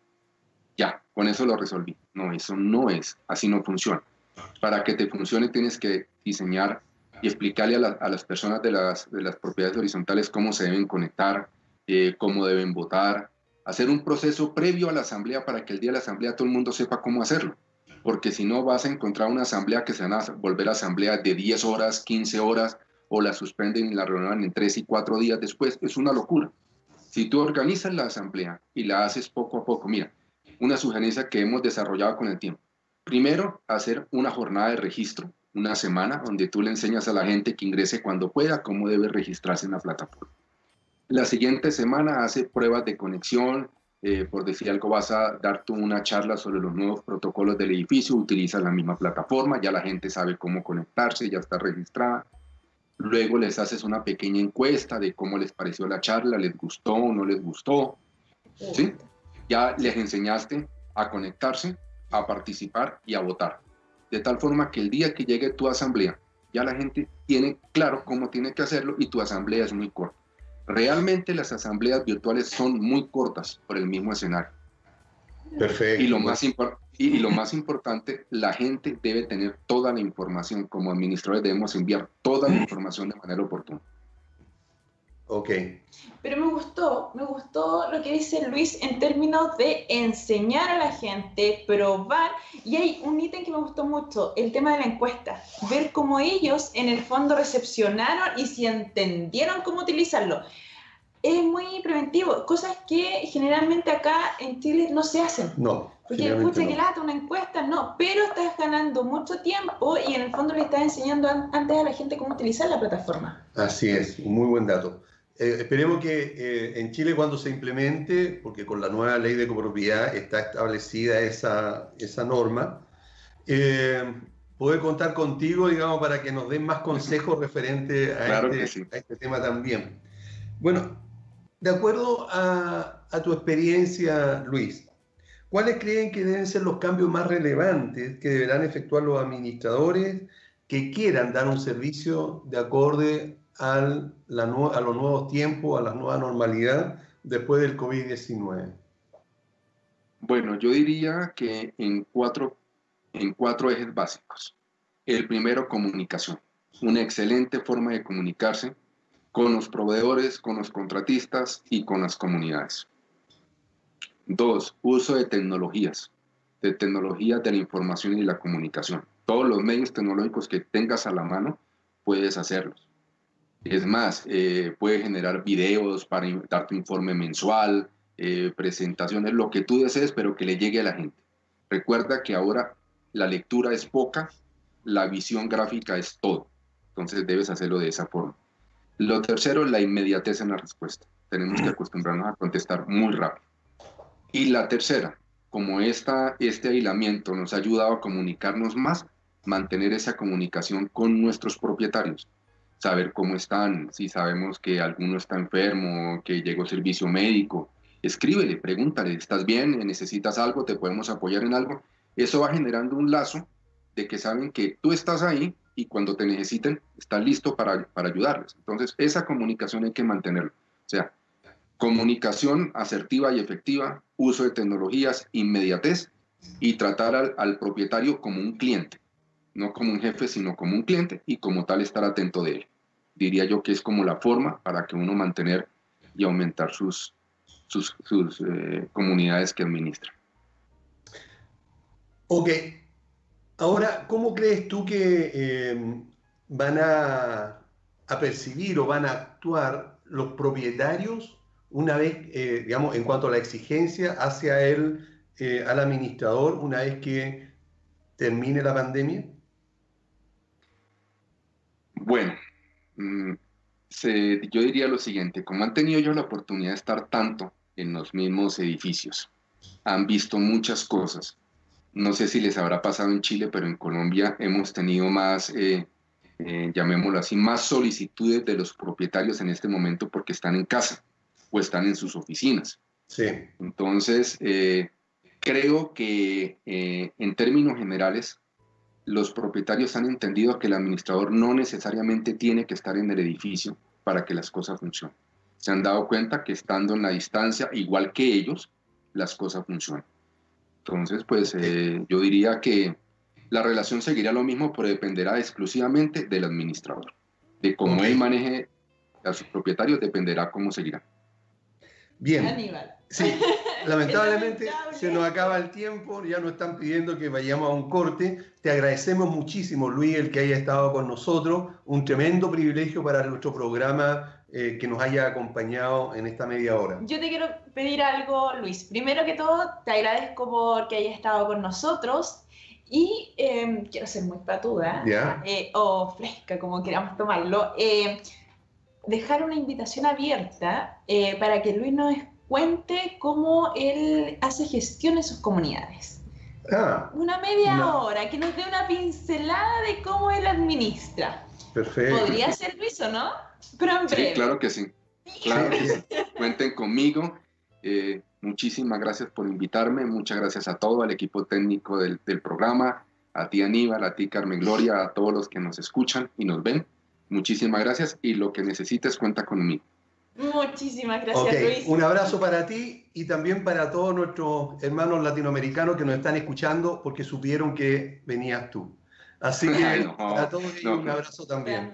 Ya, con eso lo resolví. No, eso no es, así no funciona. Para que te funcione tienes que diseñar y explicarle a las personas de las propiedades horizontales cómo se deben conectar, cómo deben votar, hacer un proceso previo a la asamblea para que el día de la asamblea todo el mundo sepa cómo hacerlo. Porque si no vas a encontrar una asamblea que se van a volver asamblea de 10 horas, 15 horas, o la suspenden y la reúnen en 3 y 4 días después. Es una locura. Si tú organizas la asamblea y la haces poco a poco, mira, una sugerencia que hemos desarrollado con el tiempo. Primero, hacer una jornada de registro, una semana, donde tú le enseñas a la gente que ingrese cuando pueda cómo debe registrarse en la plataforma. La siguiente semana hace pruebas de conexión, por decir algo, vas a dar tú una charla sobre los nuevos protocolos del edificio, utilizas la misma plataforma, ya la gente sabe cómo conectarse, ya está registrada. Luego les haces una pequeña encuesta de cómo les pareció la charla, les gustó o no les gustó, ¿sí? Ya les enseñaste a conectarse, a participar y a votar. De tal forma que el día que llegue tu asamblea, ya la gente tiene claro cómo tiene que hacerlo y tu asamblea es muy corta. Realmente las asambleas virtuales son muy cortas por el mismo escenario. Perfecto. Y lo más importante, la gente debe tener toda la información. Como administradores debemos enviar toda la información de manera oportuna. Ok. Pero me gustó lo que dice Luis en términos de enseñar a la gente, probar, y hay un ítem que me gustó mucho, el tema de la encuesta, ver cómo ellos en el fondo recepcionaron y si entendieron cómo utilizarlo. Es muy preventivo, cosas que generalmente acá en Chile no se hacen. No. Porque escucha que lata una encuesta, no, pero estás ganando mucho tiempo y en el fondo le estás enseñando antes a la gente cómo utilizar la plataforma. Así es, un muy buen dato. Esperemos que en Chile cuando se implemente, porque con la nueva ley de copropiedad está establecida esa norma, poder contar contigo, digamos, para que nos den más consejos referentes a, Claro a este tema también. Bueno, de acuerdo a tu experiencia, Luis, ¿cuáles creen que deben ser los cambios más relevantes que deberán efectuar los administradores que quieran dar un servicio de acorde a los nuevos tiempos, a la nueva normalidad después del COVID-19? Bueno, yo diría que en cuatro ejes básicos. El primero, comunicación. Una excelente forma de comunicarse con los proveedores, con los contratistas y con las comunidades. Dos, uso de tecnologías de la información y la comunicación. Todos los medios tecnológicos que tengas a la mano, puedes hacerlos. Es más, puedes generar videos para dar tu informe mensual, presentaciones, lo que tú desees, pero que le llegue a la gente. Recuerda que ahora la lectura es poca, la visión gráfica es todo. Entonces debes hacerlo de esa forma. Lo tercero, la inmediatez en la respuesta. Tenemos que acostumbrarnos a contestar muy rápido. Y la tercera, como este aislamiento nos ha ayudado a comunicarnos más, mantener esa comunicación con nuestros propietarios. Saber cómo están, si sabemos que alguno está enfermo, que llegó servicio médico, escríbele, pregúntale, ¿estás bien? ¿Necesitas algo? ¿Te podemos apoyar en algo? Eso va generando un lazo de que saben que tú estás ahí y cuando te necesiten, estás listo para ayudarles. Entonces, esa comunicación hay que mantenerla. O sea, comunicación asertiva y efectiva, uso de tecnologías, inmediatez y tratar al propietario como un cliente, no como un jefe, sino como un cliente y como tal estar atento de él. Diría yo que es como la forma para que uno mantener y aumentar sus comunidades que administra. Ok, ahora, ¿cómo crees tú que van a percibir o van a actuar los propietarios una vez, digamos, en cuanto a la exigencia hacia al administrador, una vez que termine la pandemia? Bueno, yo diría lo siguiente, como han tenido ellos la oportunidad de estar tanto en los mismos edificios, han visto muchas cosas. No sé si les habrá pasado en Chile, pero en Colombia hemos tenido más, llamémoslo así, más solicitudes de los propietarios en este momento porque están en casa o están en sus oficinas. Sí. Entonces, creo que en términos generales, los propietarios han entendido que el administrador no necesariamente tiene que estar en el edificio para que las cosas funcionen. Se han dado cuenta que estando en la distancia, igual que ellos, las cosas funcionan. Entonces, pues yo diría que la relación seguirá lo mismo, pero dependerá exclusivamente del administrador. De cómo él maneje a sus propietarios, dependerá cómo seguirá. Bien. Aníbal. Sí, lamentablemente se nos acaba el tiempo, ya nos están pidiendo que vayamos a un corte. Te agradecemos muchísimo, Luis, el que haya estado con nosotros. Un tremendo privilegio para nuestro programa que nos haya acompañado en esta media hora. Yo te quiero pedir algo, Luis. Primero que todo, te agradezco por que hayas estado con nosotros y quiero ser muy patuda o fresca, como queramos tomarlo. Dejar una invitación abierta para que Luis nos cuente cómo él hace gestión en sus comunidades. Una media hora, que nos dé una pincelada de cómo él administra. Perfecto. ¿Podría ser, Luis, o no? Pero en breve. Sí, claro que sí. Claro que sí. Cuenten conmigo. Muchísimas gracias por invitarme. Muchas gracias a todo el equipo técnico del programa, a ti Aníbal, a ti Carmen Gloria, a todos los que nos escuchan y nos ven. Muchísimas gracias y lo que necesites cuenta conmigo. Muchísimas gracias, Luis. Un abrazo para ti y también para todos nuestros hermanos latinoamericanos que nos están escuchando porque supieron que venías tú. Así que para todos ellos un abrazo también.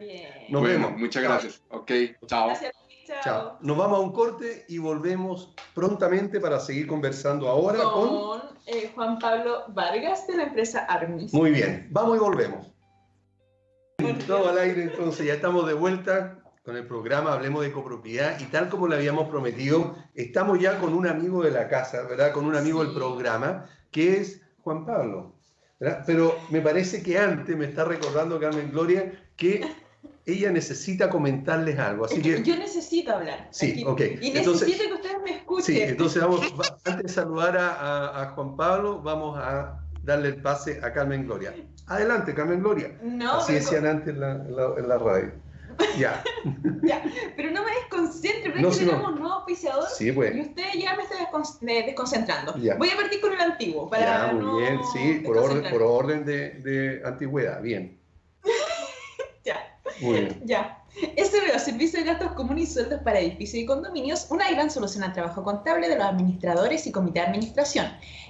Nos vemos. Muchas gracias. Ok, chao. Gracias, chao. Nos vamos a un corte y volvemos prontamente para seguir conversando ahora con Juan Pablo Vargas de la empresa Armis. Muy bien, vamos y volvemos. Todo al aire, entonces ya estamos de vuelta con el programa Hablemos de Copropiedad y tal como le habíamos prometido, estamos ya con un amigo de la casa, ¿verdad? Con un amigo del programa, que es Juan Pablo, ¿verdad? Pero me parece que antes me está recordando Carmen Gloria que ella necesita comentarles algo, así que... Yo necesito hablar. Sí, aquí. ok. Y entonces, necesito que ustedes me escuchen. Sí, entonces antes de saludar a Juan Pablo, vamos a darle el pase a Carmen Gloria. Adelante, Carmen Gloria. No, así decían antes en la radio. Ya. Ya, pero no me desconcentre, pero es que tenemos un nuevo auspiciador y usted ya me está desconcentrando. Ya. Voy a partir con el antiguo. Para muy bien, sí, por orden de antigüedad, bien. Ya. Muy bien. Ya. SBO, Servicio de Gastos Comunes y Sueldos para Edificios y Condominios, una gran solución al trabajo contable de los administradores y comité de administración.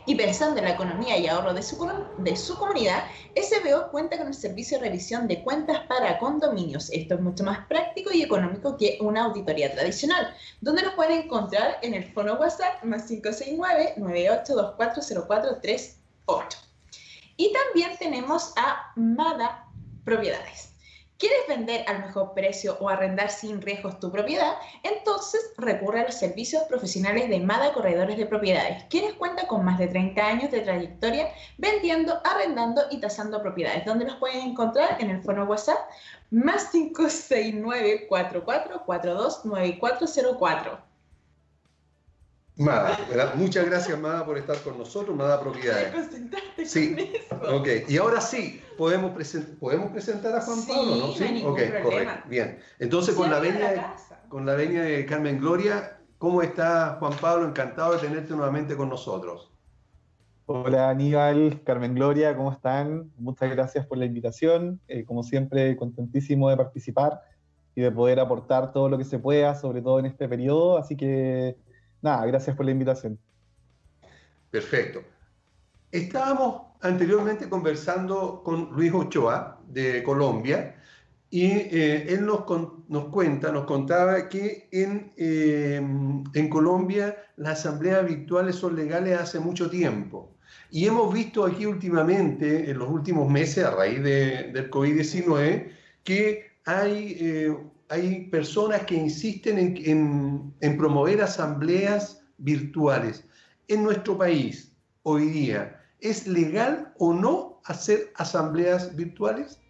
Y pensando en la economía y ahorro de su comunidad, SBO cuenta con el servicio de revisión de cuentas para condominios. Esto es mucho más práctico y económico que una auditoría tradicional, donde lo pueden encontrar en el fono WhatsApp más 569-98240438. Y también tenemos a MADA Propiedades. ¿Quieres vender al mejor precio o arrendar sin riesgos tu propiedad? Entonces recurre a los servicios profesionales de MADA Corredores de Propiedades, quienes cuentan con más de 30 años de trayectoria vendiendo, arrendando y tasando propiedades, donde los pueden encontrar en el fono WhatsApp más 569-4442-9404. Mada, ¿verdad? Muchas gracias, Mada, por estar con nosotros, Mada Propiedades. Sí, ok. Y ahora sí, ¿podemos presentar a Juan Pablo, no? Sí, no hay ningún problema. Correcto, bien. Entonces, Sí, con la venia de de Carmen Gloria, ¿cómo está Juan Pablo? Encantado de tenerte nuevamente con nosotros. Hola Aníbal, Carmen Gloria, ¿cómo están? Muchas gracias por la invitación. Como siempre, contentísimo de participar y de poder aportar todo lo que se pueda, sobre todo en este periodo. Así que, nada, gracias por la invitación. Perfecto. Estábamos anteriormente conversando con Luis Ochoa, de Colombia, y él nos contaba que en Colombia las asambleas virtuales son legales hace mucho tiempo. Y hemos visto aquí últimamente, en los últimos meses, a raíz del COVID-19, que hay personas que insisten en promover asambleas virtuales. En nuestro país, hoy día, ¿es legal o no hacer asambleas virtuales?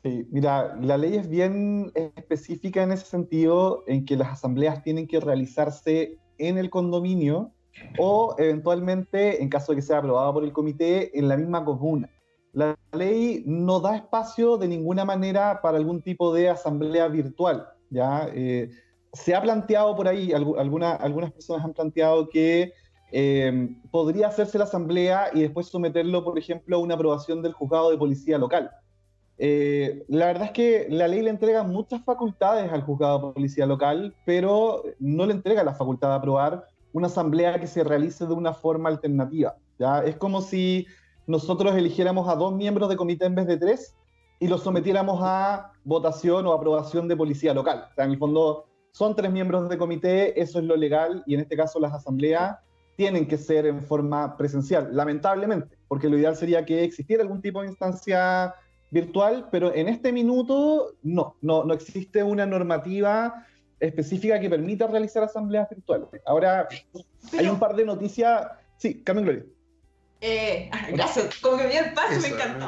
Sí, mira, la ley es bien específica en ese sentido, en que las asambleas tienen que realizarse en el condominio o eventualmente, en caso de que sea aprobada por el comité, en la misma comuna. La ley no da espacio de ninguna manera para algún tipo de asamblea virtual, ¿ya? Se ha planteado por ahí, algunas personas han planteado que podría hacerse la asamblea y después someterlo, por ejemplo, a una aprobación del juzgado de policía local. La verdad es que la ley le entrega muchas facultades al juzgado de policía local, pero no le entrega la facultad de aprobar una asamblea que se realice de una forma alternativa, ¿ya? Es como si nosotros eligiéramos a 2 miembros de comité en vez de 3 y los sometiéramos a votación o aprobación de policía local. O sea, en el fondo son 3 miembros de comité, eso es lo legal, y en este caso las asambleas tienen que ser en forma presencial, lamentablemente, porque lo ideal sería que existiera algún tipo de instancia virtual, pero en este minuto no existe una normativa específica que permita realizar asambleas virtuales. Ahora, hay un par de noticias. Sí, Carmen Gloria. Gracias, como que vi el paso, me encantó.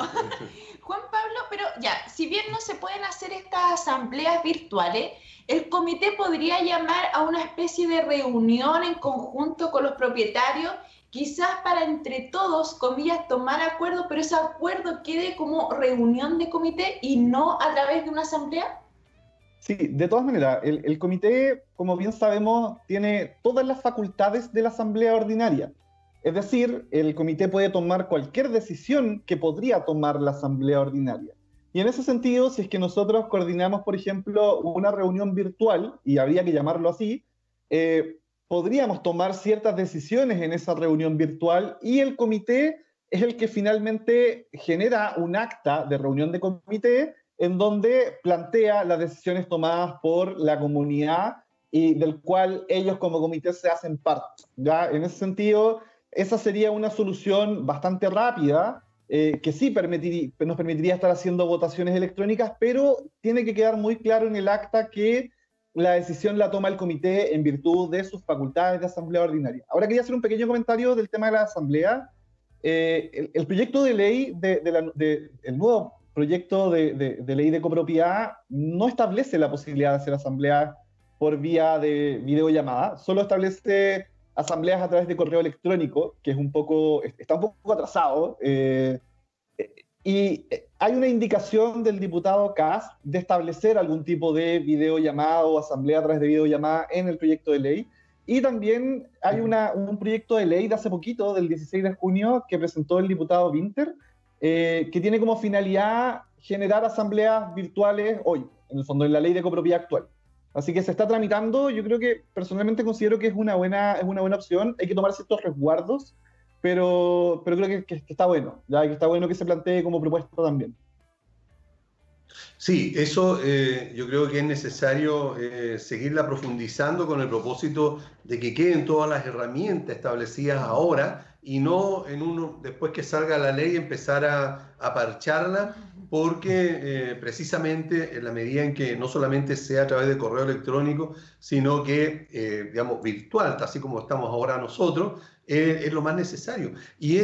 Juan Pablo, pero ya, si bien no se pueden hacer estas asambleas virtuales, el comité podría llamar a una especie de reunión en conjunto con los propietarios, quizás para entre todos, comillas, tomar acuerdo, pero ese acuerdo quede como reunión de comité y no a través de una asamblea. Sí, de todas maneras, el comité, como bien sabemos, tiene todas las facultades de la asamblea ordinaria. Es decir, el comité puede tomar cualquier decisión que podría tomar la asamblea ordinaria. Y en ese sentido, si es que nosotros coordinamos, por ejemplo, una reunión virtual, y habría que llamarlo así, podríamos tomar ciertas decisiones en esa reunión virtual y el comité es el que finalmente genera un acta de reunión de comité en donde plantea las decisiones tomadas por la comunidad y del cual ellos como comité se hacen parte, ¿ya? En ese sentido, esa sería una solución bastante rápida, que sí nos permitiría estar haciendo votaciones electrónicas, pero tiene que quedar muy claro en el acta que la decisión la toma el comité en virtud de sus facultades de asamblea ordinaria. Ahora quería hacer un pequeño comentario del tema de la asamblea. El proyecto de ley, el nuevo proyecto de ley de copropiedad no establece la posibilidad de hacer asambleas por vía de videollamada, solo establece asambleas a través de correo electrónico, que está un poco atrasado, y hay una indicación del diputado Kass de establecer algún tipo de videollamada o asamblea a través de videollamada en el proyecto de ley. Y también hay un proyecto de ley de hace poquito, del 16 de junio, que presentó el diputado Winter, que tiene como finalidad generar asambleas virtuales hoy, en el fondo, en la ley de copropiedad actual. Así que se está tramitando. Yo creo que personalmente considero que es una buena opción. Hay que tomar ciertos resguardos, pero creo que está bueno, ya que está bueno que se plantee como propuesta también. Sí, eso yo creo que es necesario seguirla profundizando con el propósito de que queden todas las herramientas establecidas ahora y no después que salga la ley empezar a parcharla, porque precisamente en la medida en que no solamente sea a través de correo electrónico, sino que, digamos, virtual, así como estamos ahora nosotros, es lo más necesario. Y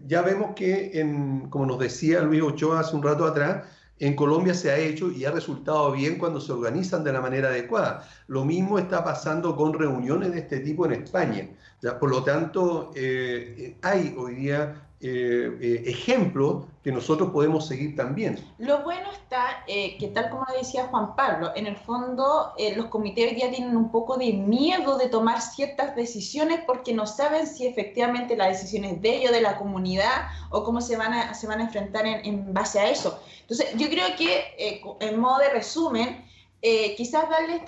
ya vemos que, como nos decía Luis Ochoa hace un rato atrás, en Colombia se ha hecho y ha resultado bien cuando se organizan de la manera adecuada. Lo mismo está pasando con reuniones de este tipo en España. ¿Ya? Por lo tanto, hay hoy día ejemplos que nosotros podemos seguir también. Lo bueno está que, tal como decía Juan Pablo, en el fondo los comités hoy día tienen un poco de miedo de tomar ciertas decisiones porque no saben si efectivamente la decisión es de ellos, de la comunidad, o cómo se van a enfrentar en base a eso. Entonces, yo creo que, en modo de resumen, quizás darle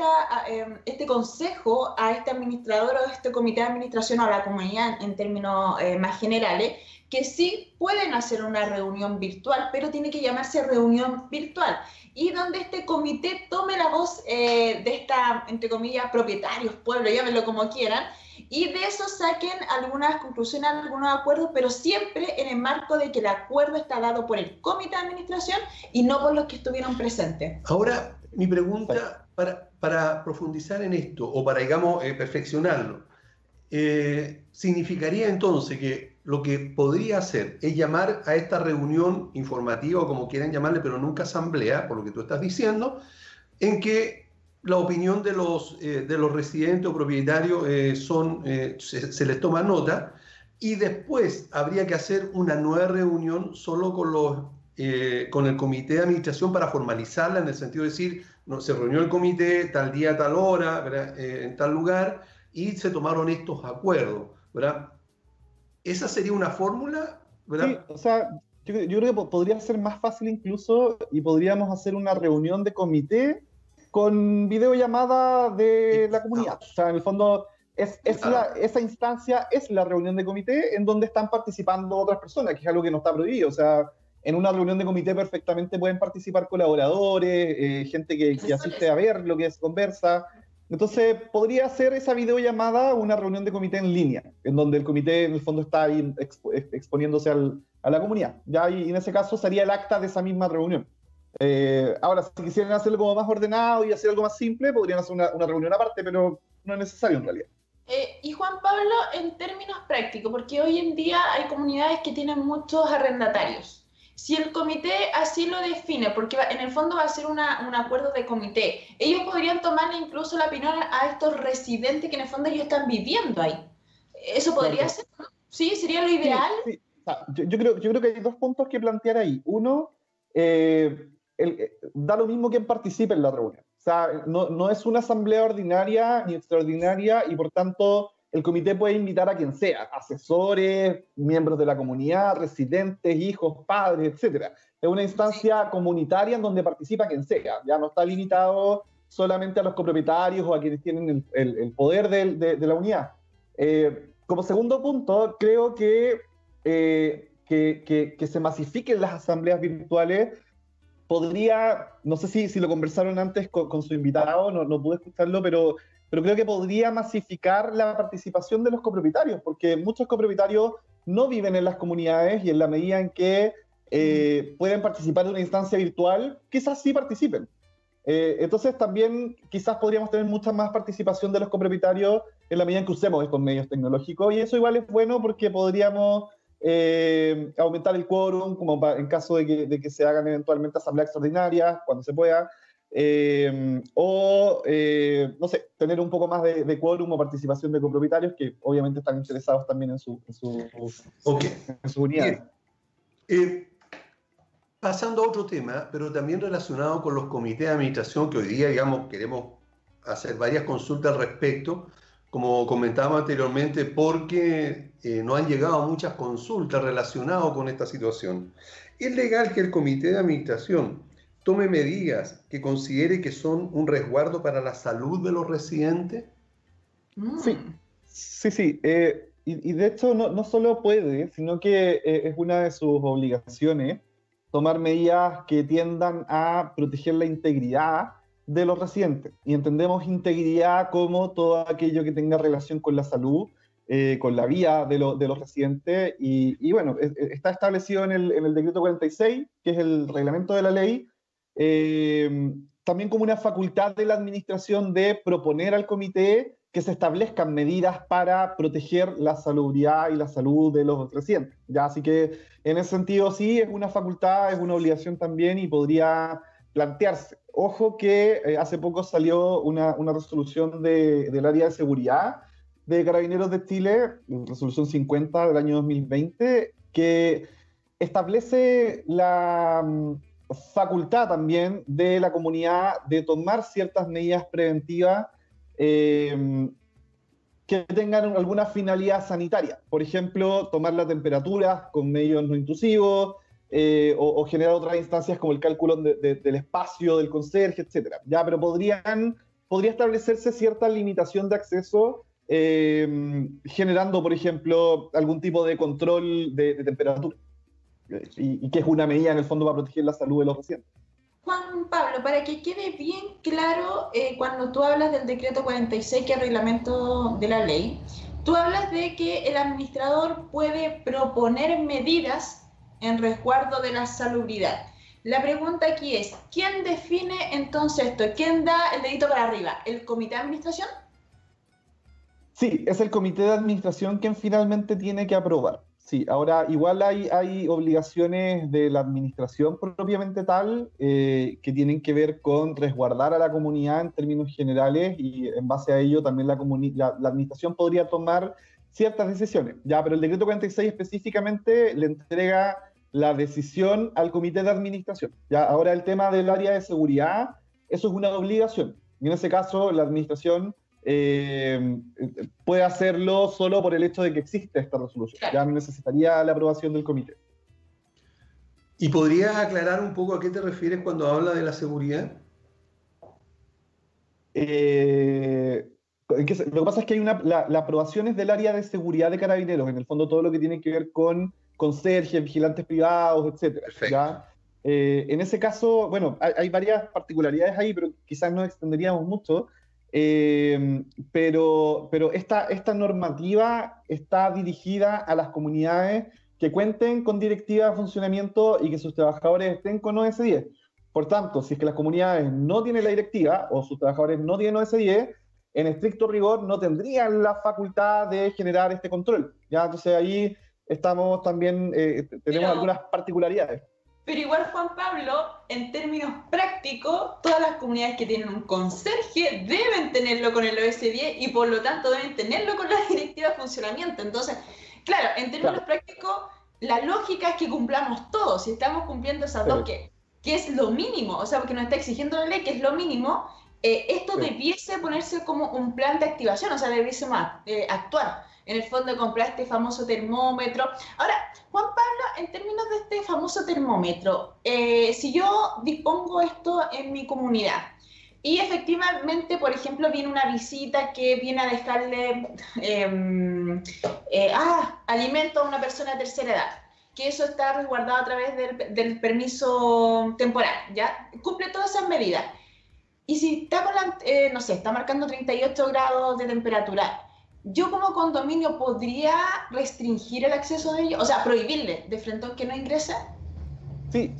este consejo a este administrador o a este comité de administración o a la comunidad en términos más generales, que sí pueden hacer una reunión virtual, pero tiene que llamarse reunión virtual, y donde este comité tome la voz de esta, entre comillas, propietarios, pueblo, llámenlo como quieran, y de eso saquen algunas conclusiones, algunos acuerdos, pero siempre en el marco de que el acuerdo está dado por el comité de administración y no por los que estuvieron presentes. Ahora, mi pregunta para profundizar en esto, o para, digamos, perfeccionarlo, significaría entonces que lo que podría hacer es llamar a esta reunión informativa, o como quieran llamarle, pero nunca asamblea, por lo que tú estás diciendo, en que la opinión de los residentes o propietarios se les toma nota, y después habría que hacer una nueva reunión solo con el comité de administración para formalizarla, en el sentido de decir, no, se reunió el comité tal día, tal hora, ¿verdad? En tal lugar, y se tomaron estos acuerdos, ¿verdad? ¿Esa sería una fórmula, verdad? Sí, o sea, yo creo que podría ser más fácil incluso, y podríamos hacer una reunión de comité con videollamada de la comunidad. O sea, en el fondo, esa instancia es la reunión de comité en donde están participando otras personas, que es algo que no está prohibido. O sea, en una reunión de comité perfectamente pueden participar colaboradores, gente que asiste a ver lo que se conversa. Entonces, podría ser esa videollamada una reunión de comité en línea, en donde el comité en el fondo está ahí exponiéndose a la comunidad. ¿Ya? Y en ese caso sería el acta de esa misma reunión. Ahora, si quisieran hacerlo como más ordenado y hacer algo más simple, podrían hacer una reunión aparte, pero no es necesario en realidad. Y Juan Pablo, en términos prácticos, porque hoy en día hay comunidades que tienen muchos arrendatarios. Si el comité así lo define, porque en el fondo va a ser un acuerdo de comité, ellos podrían tomarle incluso la opinión a estos residentes que en el fondo ellos están viviendo ahí. ¿Eso podría ser? ¿Sí? ¿Sería lo ideal? Sí, sí. O sea, yo creo que hay dos puntos que plantear ahí. Uno, da lo mismo quien participe en la reunión. O sea, no es una asamblea ordinaria ni extraordinaria, y por tanto el comité puede invitar a quien sea, asesores, miembros de la comunidad, residentes, hijos, padres, etc. Es una instancia comunitaria en donde participa quien sea, ya no está limitado solamente a los copropietarios o a quienes tienen el poder de la unidad. Como segundo punto, creo que se masifiquen las asambleas virtuales podría, no sé si lo conversaron antes con su invitado, no pude escucharlo, pero creo que podría masificar la participación de los copropietarios, porque muchos copropietarios no viven en las comunidades, y en la medida en que pueden participar de una instancia virtual, quizás sí participen. Entonces también quizás podríamos tener mucha más participación de los copropietarios en la medida en que usemos estos medios tecnológicos, y eso igual es bueno porque podríamos aumentar el quórum, como en caso de que se hagan eventualmente asambleas extraordinarias, cuando se pueda, no sé, tener un poco más de quórum o participación de copropietarios que obviamente están interesados también en su unidad. Pasando a otro tema, pero también relacionado con los comités de administración, que hoy día, digamos, queremos hacer varias consultas al respecto, como comentábamos anteriormente, porque no han llegado muchas consultas relacionadas con esta situación. ¿Es legal que el comité de administración tome medidas que considere que son un resguardo para la salud de los residentes? Sí, sí, sí. Y de hecho no solo puede, sino que es una de sus obligaciones tomar medidas que tiendan a proteger la integridad de los residentes. Y entendemos integridad como todo aquello que tenga relación con la salud, con la vida de los residentes. Y bueno, está establecido en el decreto 46, que es el reglamento de la ley, también como una facultad de la administración de proponer al comité que se establezcan medidas para proteger la salubridad y la salud de los residentes. ¿Ya? Así que en ese sentido sí, es una facultad, es una obligación también y podría plantearse. Ojo que hace poco salió una resolución del área de seguridad de Carabineros de Chile, resolución 50 del año 2020, que establece la facultad también de la comunidad de tomar ciertas medidas preventivas que tengan alguna finalidad sanitaria. Por ejemplo, tomar la temperatura con medios no intrusivos, o generar otras instancias como el cálculo del espacio del conserje, etc. Ya, pero podría establecerse cierta limitación de acceso, generando, por ejemplo, algún tipo de control de temperatura, y que es una medida en el fondo para proteger la salud de los residentes. Juan Pablo, para que quede bien claro, cuando tú hablas del decreto 46, que es el reglamento de la ley, tú hablas de que el administrador puede proponer medidas en resguardo de la salubridad. La pregunta aquí es, ¿quién define entonces esto? ¿Quién da el dedito para arriba? ¿El comité de administración? Sí, es el comité de administración quien finalmente tiene que aprobar. Sí, ahora igual hay obligaciones de la administración propiamente tal, que tienen que ver con resguardar a la comunidad en términos generales, y en base a ello también la administración podría tomar ciertas decisiones. Ya, pero el decreto 46 específicamente le entrega la decisión al comité de administración. Ya, ahora el tema del área de seguridad, eso es una obligación. Y en ese caso la administración puede hacerlo solo por el hecho de que existe esta resolución. Claro. Ya no necesitaría la aprobación del comité. ¿Y podrías aclarar un poco a qué te refieres cuando hablas de la seguridad? Lo que pasa es que hay la aprobación es del área de seguridad de Carabineros, en el fondo todo lo que tiene que ver con conserjes, vigilantes privados, etc. ¿Ya? En ese caso, bueno, hay varias particularidades ahí, pero quizás nos extenderíamos mucho. Pero esta normativa está dirigida a las comunidades que cuenten con directiva de funcionamiento y que sus trabajadores estén con OS10. Por tanto, si es que las comunidades no tienen la directiva o sus trabajadores no tienen OS10, en estricto rigor no tendrían la facultad de generar este control. ¿Ya? Entonces ahí estamos también, tenemos algunas particularidades. Pero igual, Juan Pablo, en términos prácticos, todas las comunidades que tienen un conserje deben tenerlo con el OS10 y por lo tanto deben tenerlo con la directiva de funcionamiento. Entonces, claro, en términos prácticos, la lógica es que cumplamos todos. Si estamos cumpliendo esas dos, que es lo mínimo, o sea, porque nos está exigiendo la ley, que es lo mínimo, esto debiese ponerse como un plan de activación, o sea, debiese actuar. En el fondo, comprar este famoso termómetro. Ahora, Juan Pablo, en términos de este famoso termómetro, si yo dispongo esto en mi comunidad y efectivamente, por ejemplo, viene una visita que viene a dejarle alimento a una persona de tercera edad, que eso está resguardado a través del permiso temporal, ¿ya? Cumple todas esas medidas. Y si está con no sé, está marcando 38 grados de temperatura, ¿yo como condominio podría restringir el acceso de ellos? O sea, prohibirle de frente a que no ingrese. Sí.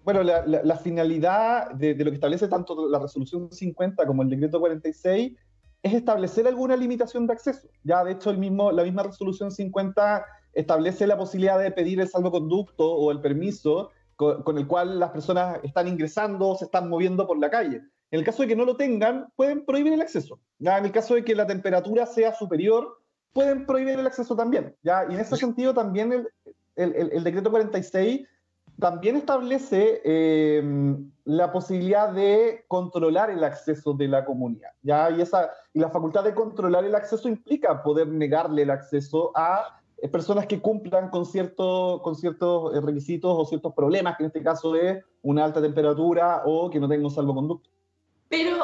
Bueno, la finalidad de lo que establece tanto la resolución 50 como el decreto 46 es establecer alguna limitación de acceso. Ya, de hecho, la misma resolución 50 establece la posibilidad de pedir el salvoconducto o el permiso con el cual las personas están ingresando o se están moviendo por la calle. En el caso de que no lo tengan, pueden prohibir el acceso. ¿Ya? En el caso de que la temperatura sea superior, pueden prohibir el acceso también. ¿Ya? Y en ese sentido también el decreto 46 también establece la posibilidad de controlar el acceso de la comunidad. ¿Ya? Y la facultad de controlar el acceso implica poder negarle el acceso a personas que cumplan con ciertos requisitos o ciertos problemas, que en este caso es una alta temperatura o que no tenga un salvoconducto. Pero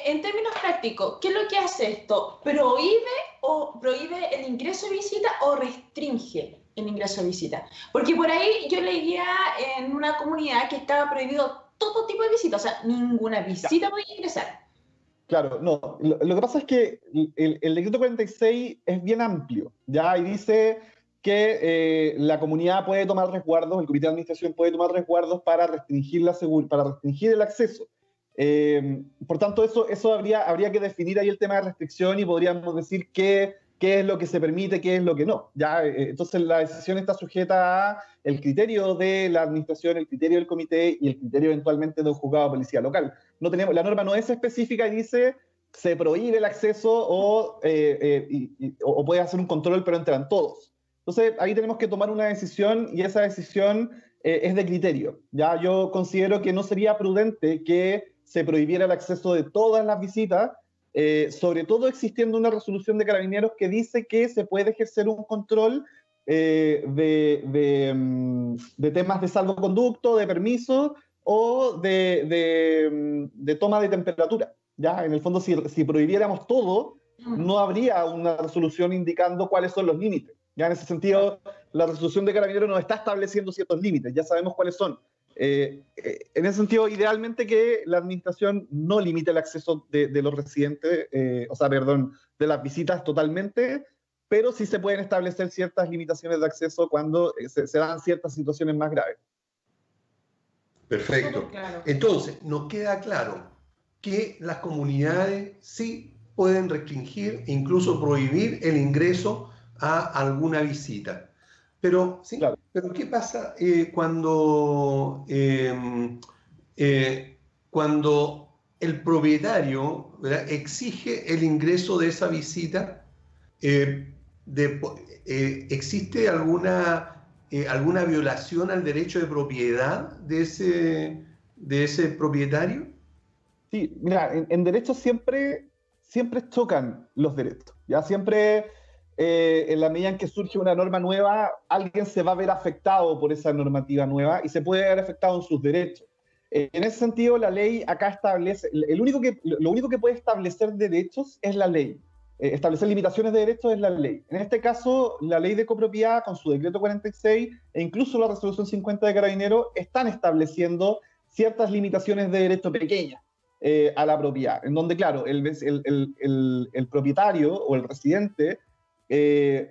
en términos prácticos, ¿qué es lo que hace esto? ¿Prohíbe el ingreso de visita o restringe el ingreso de visita? Porque por ahí yo leía en una comunidad que estaba prohibido todo tipo de visitas, o sea, ninguna visita podía ingresar. Claro, no. Lo que pasa es que el decreto 46 es bien amplio, ¿ya? Y dice que la comunidad puede tomar resguardos, el comité de administración puede tomar resguardos para restringir para restringir el acceso. Por tanto, eso habría que definir ahí el tema de restricción y podríamos decir qué es lo que se permite, qué es lo que no. ¿Ya? Entonces, la decisión está sujeta a el criterio de la administración, el criterio del comité y el criterio eventualmente de un juzgado de policía local. La norma no es específica y dice se prohíbe el acceso o puede hacer un control, pero entran todos. Entonces, ahí tenemos que tomar una decisión y esa decisión es de criterio. ¿Ya? Yo considero que no sería prudente que se prohibiera el acceso de todas las visitas, sobre todo existiendo una resolución de Carabineros que dice que se puede ejercer un control de temas de salvoconducto, de permiso o de toma de temperatura. ¿Ya? En el fondo, si prohibiéramos todo, no habría una resolución indicando cuáles son los límites. Ya en ese sentido, la resolución de Carabineros nos está estableciendo ciertos límites, ya sabemos cuáles son. En ese sentido, idealmente que la administración no limite el acceso de los residentes, de las visitas totalmente, pero sí se pueden establecer ciertas limitaciones de acceso cuando se dan ciertas situaciones más graves. Perfecto. Entonces, nos queda claro que las comunidades sí pueden restringir e incluso prohibir el ingreso a alguna visita. Pero, ¿sí? Claro. Pero ¿qué pasa cuando el propietario, ¿verdad?, exige el ingreso de esa visita? ¿Existe alguna violación al derecho de propiedad de ese propietario? Sí, mira, en derecho siempre chocan los derechos. Ya siempre... en la medida en que surge una norma nueva, alguien se va a ver afectado por esa normativa nueva y se puede ver afectado en sus derechos. En ese sentido, la ley acá establece, lo único que puede establecer derechos es la ley. Establecer limitaciones de derechos es la ley. En este caso, la ley de copropiedad, con su decreto 46, e incluso la resolución 50 de Carabineros, están estableciendo ciertas limitaciones de derecho pequeñas a la propiedad, en donde, claro, el propietario o el residente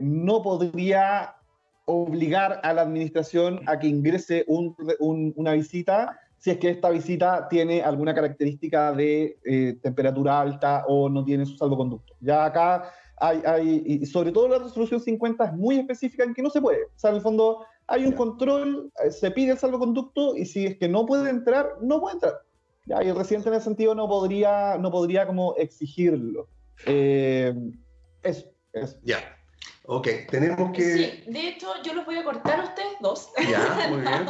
no podría obligar a la administración a que ingrese una visita si es que esta visita tiene alguna característica de temperatura alta o no tiene su salvoconducto. Ya acá y sobre todo la resolución 50 es muy específica en que no se puede. O sea, en el fondo hay un control, se pide el salvoconducto y si es que no puede entrar, no puede entrar. Ya, y el residente en ese sentido no podría como exigirlo. Eso. Ya, ok, tenemos que... Sí, de hecho yo los voy a cortar a ustedes dos. Ya, muy bien.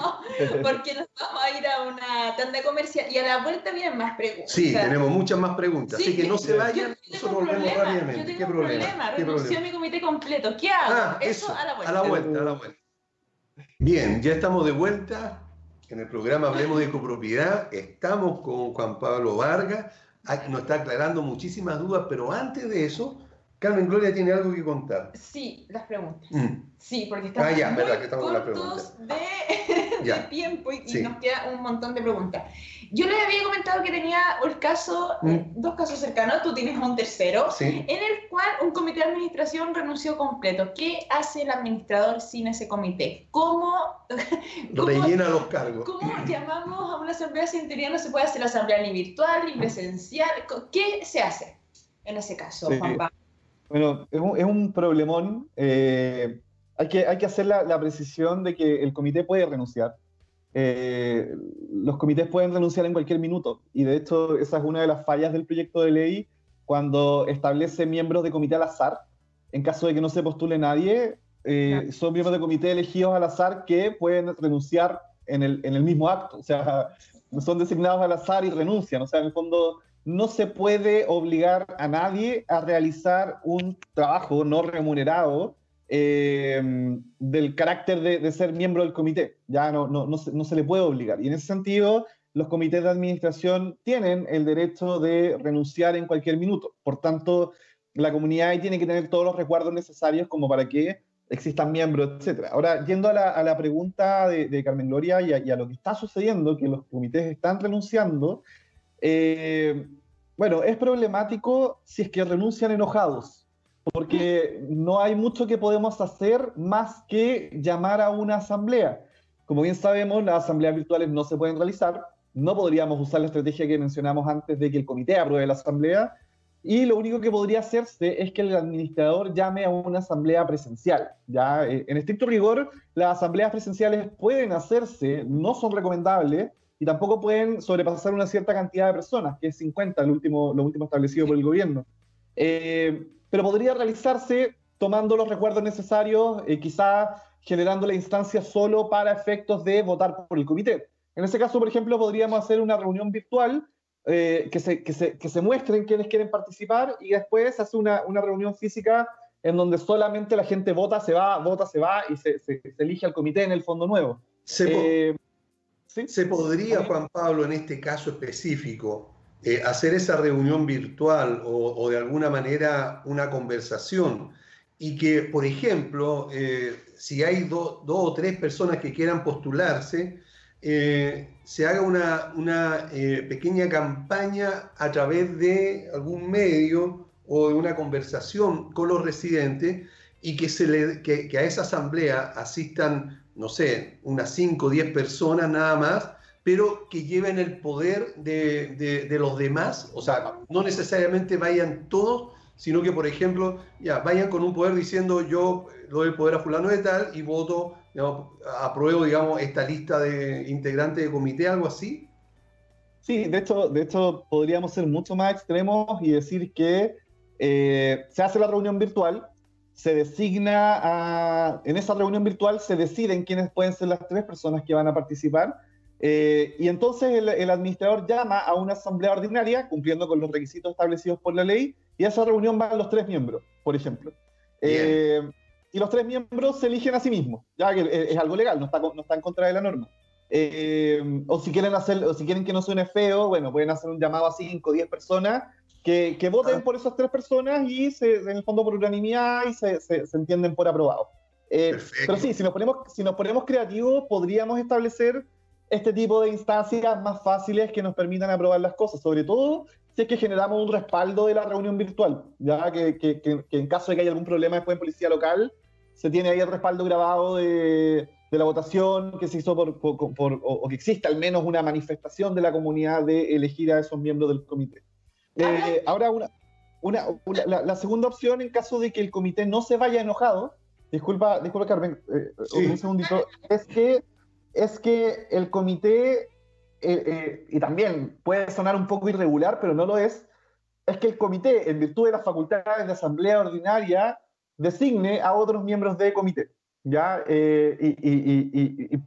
Porque nos vamos a ir a una tanda comercial y a la vuelta vienen más preguntas. Sí, tenemos muchas más preguntas, sí, así que no se vayan, nosotros volvemos rápidamente. Yo tengo un problema, renunció a mi comité completo. ¿Qué hago? Eso a la vuelta. A la vuelta. Bien, ya estamos de vuelta en el programa Hablemos de Copropiedad. Estamos con Juan Pablo Vargas, nos está aclarando muchísimas dudas, pero antes de eso... Carmen Gloria tiene algo que contar. Sí, las preguntas. Sí, porque estamos cortos de tiempo y nos queda un montón de preguntas. Yo les había comentado que tenía dos casos cercanos, tú tienes un tercero, en el cual un comité de administración renunció completo. ¿Qué hace el administrador sin ese comité? ¿Cómo rellena los cargos? ¿Cómo llamamos a una asamblea si en teoría no se puede hacer la asamblea ni virtual ni presencial? ¿Qué se hace en ese caso, Juan Pablo? Bueno, es un problemón. Hay que hacer la precisión de que el comité puede renunciar. Los comités pueden renunciar en cualquier minuto. Y de hecho, esa es una de las fallas del proyecto de ley cuando establece miembros de comité al azar. En caso de que no se postule nadie, son miembros de comité elegidos al azar que pueden renunciar en el mismo acto. O sea, son designados al azar y renuncian. O sea, en el fondo... No se puede obligar a nadie a realizar un trabajo no remunerado del carácter de ser miembro del comité. Ya no se le puede obligar. Y en ese sentido, los comités de administración tienen el derecho de renunciar en cualquier minuto. Por tanto, la comunidad ahí tiene que tener todos los resguardos necesarios como para que existan miembros, etc. Ahora, yendo a la pregunta de Carmen Gloria y a lo que está sucediendo, que los comités están renunciando, bueno, es problemático si es que renuncian enojados, porque no hay mucho que podemos hacer más que llamar a una asamblea. Como bien sabemos, las asambleas virtuales no se pueden realizar, no podríamos usar la estrategia que mencionamos antes de que el comité apruebe la asamblea, y lo único que podría hacerse es que el administrador llame a una asamblea presencial. ¿Ya? En estricto rigor, las asambleas presenciales pueden hacerse, no son recomendables, y tampoco pueden sobrepasar una cierta cantidad de personas, que es 50, lo último establecido por el gobierno. Pero podría realizarse tomando los recuerdos necesarios, quizá generando la instancia solo para efectos de votar por el comité. En ese caso, por ejemplo, podríamos hacer una reunión virtual que se muestren quienes quieren participar y después hacer una reunión física en donde solamente la gente vota, se va y se elige al comité en el fondo nuevo. ¿Sí? ¿Se podría, Juan Pablo, en este caso específico, hacer esa reunión virtual o de alguna manera una conversación y que, por ejemplo, si hay dos o tres personas que quieran postularse, se haga una pequeña campaña a través de algún medio o de una conversación con los residentes y que a esa asamblea asistan, no sé, unas 5 o 10 personas nada más, pero que lleven el poder de los demás? O sea, no necesariamente vayan todos, sino que, por ejemplo, ya vayan con un poder diciendo yo doy el poder a fulano de tal y voto, digamos, apruebo, digamos, esta lista de integrantes de comité, algo así. Sí, de hecho podríamos ser mucho más extremos y decir que se hace la reunión virtual, se designa, en esa reunión virtual se deciden quiénes pueden ser las 3 personas que van a participar, y entonces el administrador llama a una asamblea ordinaria, cumpliendo con los requisitos establecidos por la ley, y a esa reunión van los 3 miembros, por ejemplo. Y los 3 miembros se eligen a sí mismos, ya que es algo legal, no está en contra de la norma. O si quieren que no suene feo, bueno, pueden hacer un llamado a 5 o 10 personas que voten por esas 3 personas y en el fondo por unanimidad y se entienden por aprobado. Pero sí, si nos ponemos creativos, podríamos establecer este tipo de instancias más fáciles que nos permitan aprobar las cosas, sobre todo si es que generamos un respaldo de la reunión virtual, ya que en caso de que haya algún problema después en policía local, se tiene ahí el respaldo grabado de la votación que se hizo o que existe al menos una manifestación de la comunidad de elegir a esos miembros del comité. Ahora, la segunda opción, en caso de que el comité no se vaya enojado, disculpa Carmen, sí. Un segundito, es que el comité, y también puede sonar un poco irregular, pero no lo es que el comité, en virtud de las facultades de asamblea ordinaria, designe a otros miembros del comité, ¿ya? Y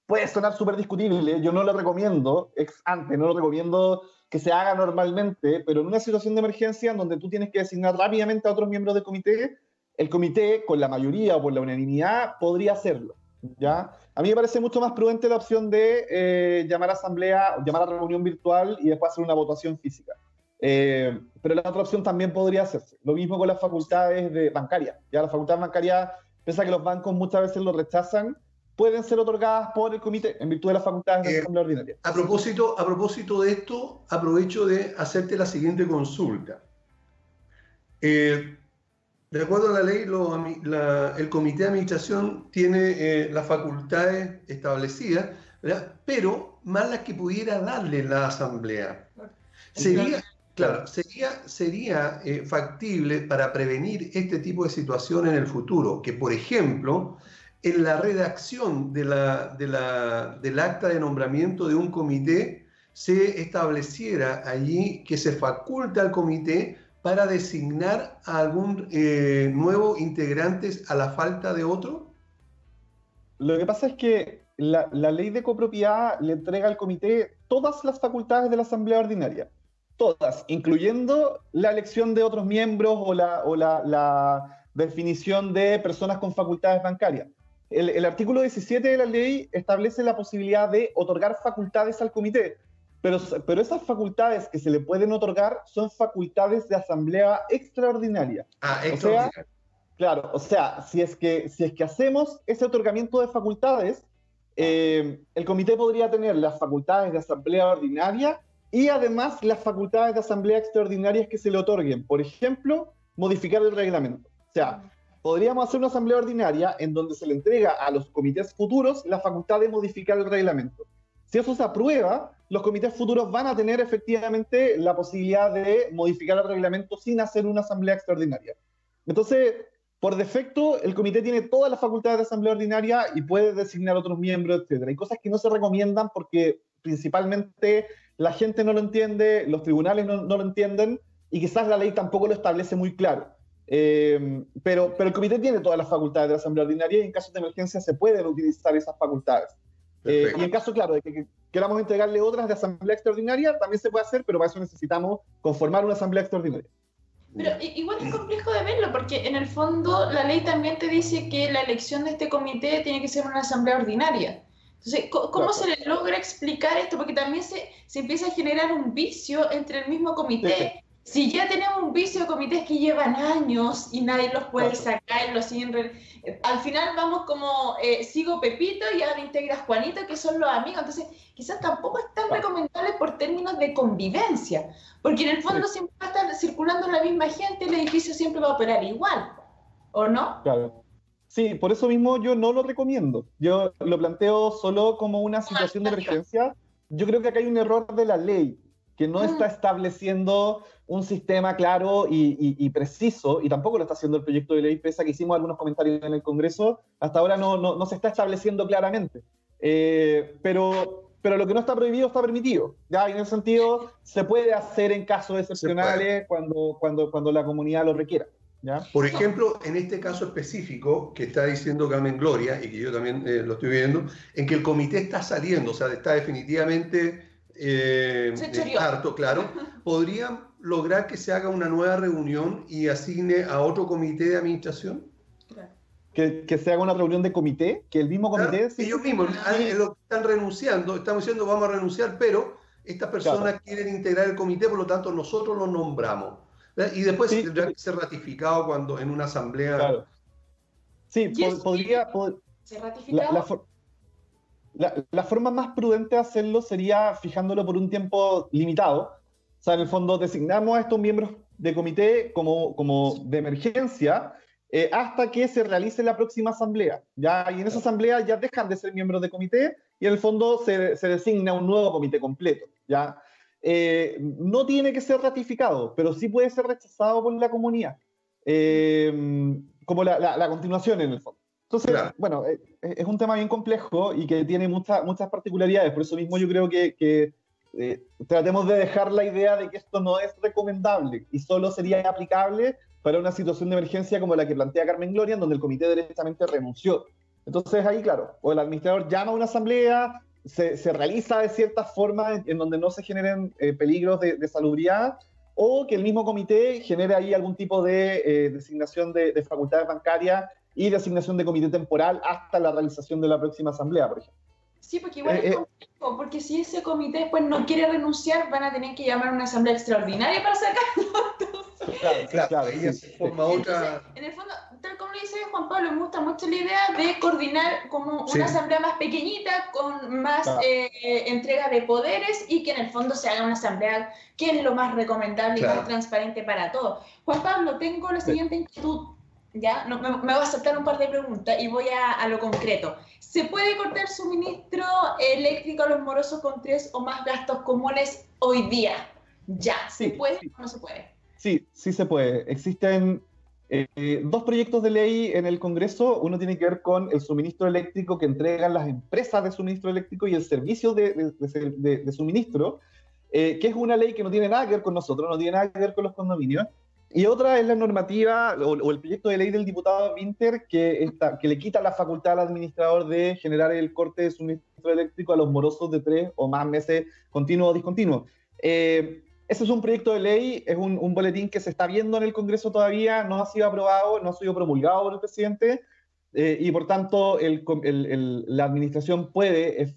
puede sonar súper discutible, yo no lo recomiendo no lo recomiendo que se haga normalmente, pero en una situación de emergencia en donde tú tienes que designar rápidamente a otros miembros del comité, el comité, con la mayoría o por la unanimidad, podría hacerlo, ¿ya? A mí me parece mucho más prudente la opción de llamar a reunión virtual y después hacer una votación física. Pero la otra opción también podría hacerse. Lo mismo con las facultades bancarias. Ya las facultades bancarias, pese a que los bancos muchas veces lo rechazan, pueden ser otorgadas por el comité en virtud de las facultades de la asamblea ordinaria. A propósito de esto, aprovecho de hacerte la siguiente consulta. De acuerdo a la ley, el comité de administración tiene las facultades establecidas, ¿verdad? Pero más las que pudiera darle la asamblea. Sería factible para prevenir este tipo de situaciones en el futuro, que por ejemplo, en la redacción del acta de nombramiento de un comité se estableciera allí que se faculta al comité para designar a algún nuevo integrante a la falta de otro? Lo que pasa es que la ley de copropiedad le entrega al comité todas las facultades de la asamblea ordinaria. Todas, incluyendo la elección de otros miembros o la definición de personas con facultades bancarias. El artículo 17 de la ley establece la posibilidad de otorgar facultades al comité, pero esas facultades que se le pueden otorgar son facultades de asamblea extraordinaria. Extraordinaria. O sea, claro, o sea, si es que hacemos ese otorgamiento de facultades, el comité podría tener las facultades de asamblea ordinaria y además las facultades de asamblea extraordinarias que se le otorguen. Por ejemplo, modificar el reglamento. O sea, podríamos hacer una asamblea ordinaria en donde se le entrega a los comités futuros la facultad de modificar el reglamento. Si eso se aprueba, los comités futuros van a tener efectivamente la posibilidad de modificar el reglamento sin hacer una asamblea extraordinaria. Entonces, por defecto, el comité tiene todas las facultades de asamblea ordinaria y puede designar otros miembros, etc. Hay cosas que no se recomiendan porque principalmente la gente no lo entiende, los tribunales no lo entienden y quizás la ley tampoco lo establece muy claro. Pero el comité tiene todas las facultades de la asamblea ordinaria y en casos de emergencia se pueden utilizar esas facultades. Y en caso, claro, de que queramos entregarle otras de asamblea extraordinaria, también se puede hacer, pero para eso necesitamos conformar una asamblea extraordinaria. Pero igual es complejo de verlo, porque en el fondo la ley también te dice que la elección de este comité tiene que ser una asamblea ordinaria. Entonces, ¿cómo se le logra explicar esto? Porque también se empieza a generar un vicio entre el mismo comité. Si ya tenemos un vicio de comités que llevan años y nadie los puede sacar, los siguen al final vamos como sigo Pepito y ahora integras Juanito, que son los amigos. Entonces, quizás tampoco es tan recomendable por términos de convivencia, porque en el fondo siempre va a estar circulando la misma gente, el edificio siempre va a operar igual, ¿o no? Claro. Sí, por eso mismo yo no lo recomiendo. Yo lo planteo solo como una situación de emergencia. Yo creo que acá hay un error de la ley, que no está estableciendo un sistema claro y preciso, y tampoco lo está haciendo el proyecto de ley, pese a que hicimos algunos comentarios en el Congreso, hasta ahora no se está estableciendo claramente. Pero lo que no está prohibido está permitido. ¿Ya? Y en ese sentido, se puede hacer en casos excepcionales cuando la comunidad lo requiera. ¿Ya? Por ejemplo, en este caso específico que está diciendo Carmen Gloria, y que yo también lo estoy viendo, en que el comité está saliendo, o sea, está definitivamente harto, claro, podrían lograr que se haga una nueva reunión y asigne a otro comité de administración. Que se haga una reunión de comité, que el mismo comité... Claro, ellos mismos están renunciando, estamos diciendo vamos a renunciar, pero estas personas quieren integrar el comité, por lo tanto nosotros lo nombramos. Y después tendrá que ser ratificado cuando en una asamblea... Claro. Sí, podría... ¿Se ratificado? La forma más prudente de hacerlo sería fijándolo por un tiempo limitado. O sea, en el fondo designamos a estos miembros de comité como de emergencia hasta que se realice la próxima asamblea. ¿Ya? Y en esa asamblea ya dejan de ser miembros de comité y en el fondo se designa un nuevo comité completo. ¿Ya? No tiene que ser ratificado, pero sí puede ser rechazado por la comunidad. Como la continuación en el fondo. Entonces, bueno, es un tema bien complejo y que tiene muchas particularidades. Por eso mismo yo creo que tratemos de dejar la idea de que esto no es recomendable y solo sería aplicable para una situación de emergencia como la que plantea Carmen Gloria, en donde el comité directamente renunció. Entonces ahí, claro, o el administrador llama a una asamblea, se realiza de cierta forma en donde no se generen peligros de salubridad, o que el mismo comité genere ahí algún tipo de designación de facultades bancarias y de asignación de comité temporal hasta la realización de la próxima asamblea, por ejemplo. Sí, porque igual es complejo, porque si ese comité después no quiere renunciar, van a tener que llamar a una asamblea extraordinaria para sacarlo. Claro, ahí se forma otra... En el fondo, tal como lo dice Juan Pablo, me gusta mucho la idea de coordinar como una asamblea más pequeñita, con más entrega de poderes y que en el fondo se haga una asamblea que es lo más recomendable y más transparente para todos. Juan Pablo, tengo la siguiente inquietud. Ya, me voy a saltar un par de preguntas y voy a lo concreto. ¿Se puede cortar suministro eléctrico a los morosos con 3 o más gastos comunes hoy día? Ya, ¿se puede o no se puede? Sí se puede. Existen 2 proyectos de ley en el Congreso. Uno tiene que ver con el suministro eléctrico que entregan las empresas de suministro eléctrico y el servicio de suministro, que es una ley que no tiene nada que ver con nosotros, no tiene nada que ver con los condominios. Y otra es la normativa o el proyecto de ley del diputado Winter que le quita la facultad al administrador de generar el corte de suministro eléctrico a los morosos de 3 o más meses continuos o discontinuos. ese es un proyecto de ley, es un boletín que se está viendo en el Congreso todavía, no ha sido aprobado, no ha sido promulgado por el presidente, y por tanto la administración puede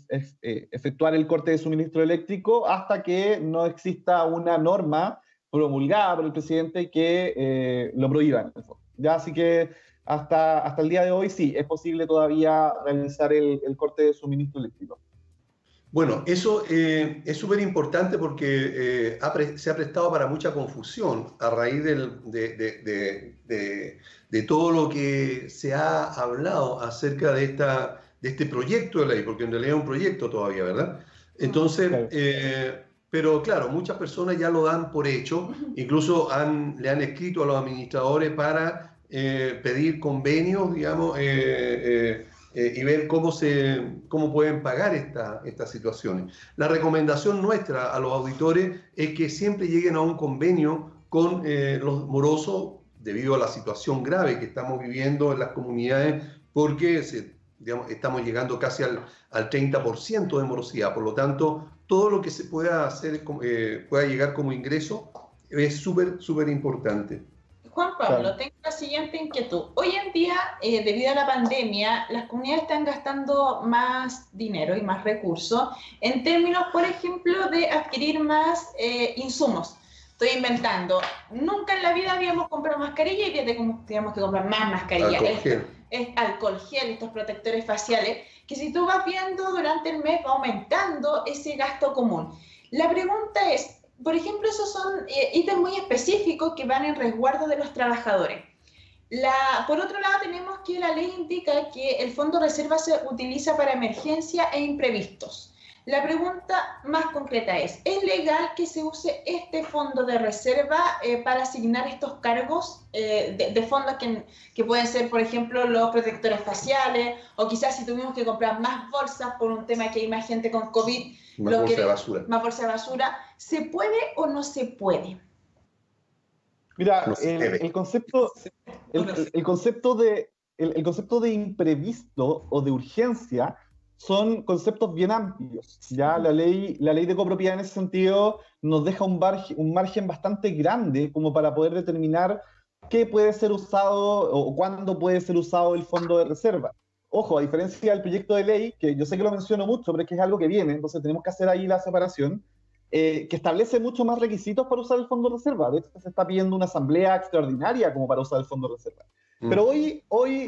efectuar el corte de suministro eléctrico hasta que no exista una norma promulgada por el presidente que lo prohíba. Ya, así que hasta el día de hoy sí, es posible todavía realizar el corte de suministro eléctrico. Bueno, eso es súper importante porque se ha prestado para mucha confusión a raíz de todo lo que se ha hablado acerca de este proyecto de ley, porque en realidad es un proyecto todavía, ¿verdad? Entonces, pero claro, muchas personas ya lo dan por hecho, incluso le han escrito a los administradores para pedir convenios, digamos, y ver cómo pueden pagar estas situaciones. La recomendación nuestra a los auditores es que siempre lleguen a un convenio con los morosos debido a la situación grave que estamos viviendo en las comunidades, porque estamos llegando casi al 30% de morosidad. Por lo tanto, todo lo que se pueda hacer, pueda llegar como ingreso es súper importante. Juan Pablo, tengo la siguiente inquietud. Hoy en día, debido a la pandemia, las comunidades están gastando más dinero y más recursos en términos, por ejemplo, de adquirir más insumos. Estoy inventando. Nunca en la vida habíamos comprado mascarilla y teníamos que comprar más mascarilla. Alcohol gel, estos protectores faciales, que si tú vas viendo durante el mes va aumentando ese gasto común. La pregunta es, por ejemplo, esos son ítems muy específicos que van en resguardo de los trabajadores. Por otro lado, tenemos que la ley indica que el fondo de reserva se utiliza para emergencia e imprevistos. La pregunta más concreta ¿es legal que se use este fondo de reserva para asignar estos cargos de fondos que pueden ser, por ejemplo, los protectores faciales, o quizás si tuvimos que comprar más bolsas por un tema que hay más gente con COVID, más bolsa de basura? ¿Se puede o no se puede? Mira, el concepto de imprevisto o de urgencia son conceptos bien amplios. Ya la ley de copropiedad en ese sentido nos deja un margen bastante grande como para poder determinar qué puede ser usado o cuándo puede ser usado el fondo de reserva. Ojo, a diferencia del proyecto de ley, que yo sé que lo menciono mucho, pero es que es algo que viene, entonces tenemos que hacer ahí la separación, que establece mucho más requisitos para usar el fondo de reserva. De hecho, se está pidiendo una asamblea extraordinaria como para usar el fondo de reserva. Pero hoy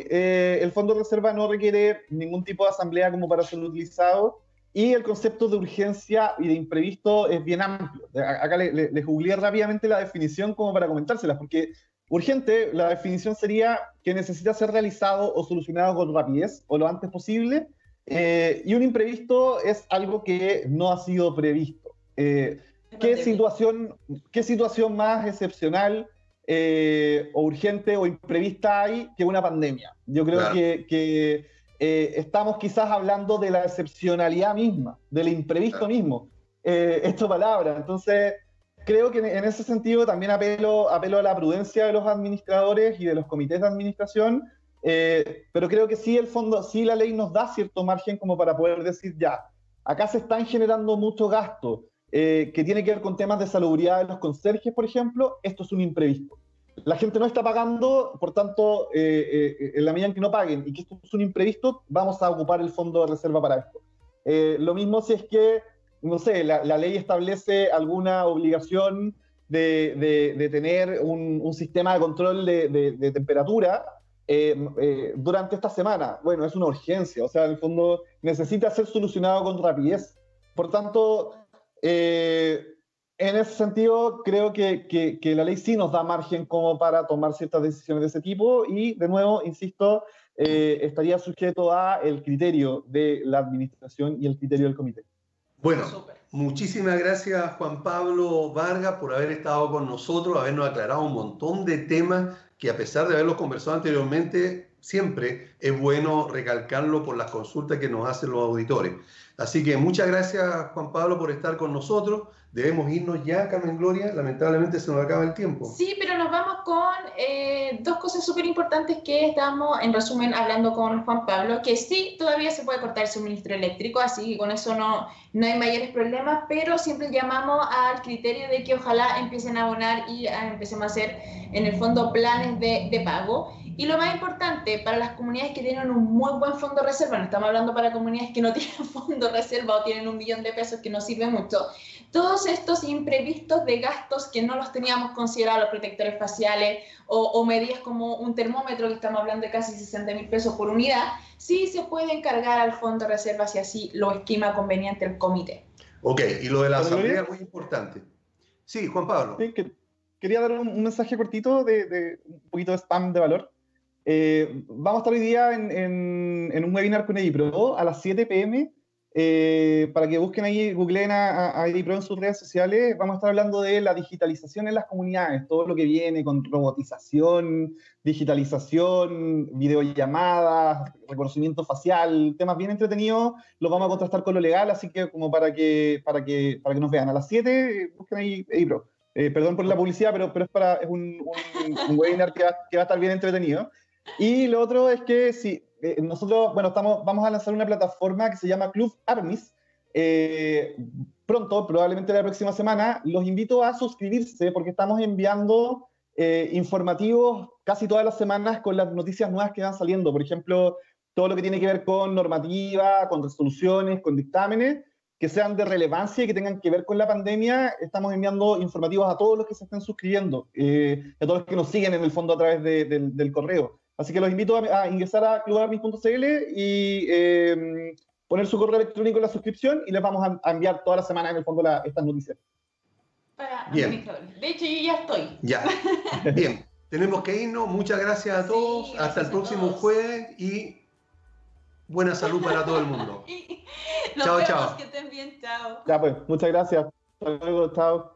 el fondo de reserva no requiere ningún tipo de asamblea como para ser utilizado, y el concepto de urgencia y de imprevisto es bien amplio. Acá les googleé rápidamente la definición como para comentárselas, porque urgente, la definición sería que necesita ser realizado o solucionado con rapidez o lo antes posible, y un imprevisto es algo que no ha sido previsto. ¿Qué situación más excepcional o urgente o imprevista hay que una pandemia? Yo creo que estamos quizás hablando de la excepcionalidad misma, del imprevisto mismo, esta palabra. Entonces, creo que en ese sentido también apelo a la prudencia de los administradores y de los comités de administración, pero creo que sí, la ley nos da cierto margen como para poder decir ya, acá se están generando mucho gasto, que tiene que ver con temas de salubridad de los conserjes, por ejemplo. Esto es un imprevisto. La gente no está pagando, por tanto, en la medida en que no paguen y que esto es un imprevisto, vamos a ocupar el fondo de reserva para esto. Lo mismo si es que, no sé, la ley establece alguna obligación de tener un sistema de control de temperatura durante esta semana. Bueno, es una urgencia, o sea, en el fondo necesita ser solucionado con rapidez. Por tanto, en ese sentido, creo que la ley sí nos da margen como para tomar ciertas decisiones de ese tipo, y de nuevo, insisto, estaría sujeto a el criterio de la administración y el criterio del comité. Bueno, muchísimas gracias Juan Pablo Vargas por haber estado con nosotros, habernos aclarado un montón de temas que, a pesar de haberlos conversado anteriormente, siempre es bueno recalcarlo por las consultas que nos hacen los auditores. Así que muchas gracias, Juan Pablo, por estar con nosotros. Debemos irnos ya, Carmen Gloria, lamentablemente se nos acaba el tiempo. Sí, pero nos vamos con dos cosas súper importantes que estábamos, en resumen, hablando con Juan Pablo, que sí, todavía se puede cortar el suministro eléctrico, así que con eso no hay mayores problemas, pero siempre llamamos al criterio de que ojalá empiecen a abonar y empecemos a hacer, en el fondo, planes de pago. Y lo más importante, para las comunidades que tienen un muy buen fondo de reserva, no estamos hablando para comunidades que no tienen fondo de reserva o tienen $1 millón de pesos que no sirve mucho, todos estos imprevistos de gastos que no los teníamos considerados, los protectores faciales o medidas como un termómetro, que estamos hablando de casi 60.000 pesos por unidad, sí se pueden cargar al fondo de reserva si así lo estima conveniente el comité. Ok, y lo de la asamblea es muy importante. Sí, Juan Pablo. Sí, quería dar un mensaje cortito de un poquito de spam de valor. Vamos a estar hoy día en un webinar con EDIPRO a las 7 p.m. Para que busquen ahí, googleen a EDIPRO en sus redes sociales. Vamos a estar hablando de la digitalización en las comunidades, todo lo que viene con robotización, digitalización, videollamadas, reconocimiento facial, temas bien entretenidos. Los vamos a contrastar con lo legal, así que como para que nos vean. A las 7, busquen ahí EDIPRO. Perdón por la publicidad, pero es un webinar que va a estar bien entretenido. Y lo otro es que sí, nosotros, bueno, vamos a lanzar una plataforma que se llama Club Armis. Pronto, probablemente la próxima semana, los invito a suscribirse porque estamos enviando informativos casi todas las semanas con las noticias nuevas que van saliendo. Por ejemplo, todo lo que tiene que ver con normativa, con resoluciones, con dictámenes, que sean de relevancia y que tengan que ver con la pandemia. Estamos enviando informativos a todos los que se estén suscribiendo, a todos los que nos siguen en el fondo a través del correo. Así que los invito a ingresar a clubarmis.cl y poner su correo electrónico en la suscripción y les vamos a enviar toda la semana en el fondo estas noticias. Para administradores. De hecho, yo ya estoy. Ya. Bien. Tenemos que irnos. Muchas gracias a todos. Sí, hasta el próximo jueves y buena salud para todo el mundo. Nos Chao, vemos, chao. que estén bien, chao. Ya pues, muchas gracias. Hasta luego, chao.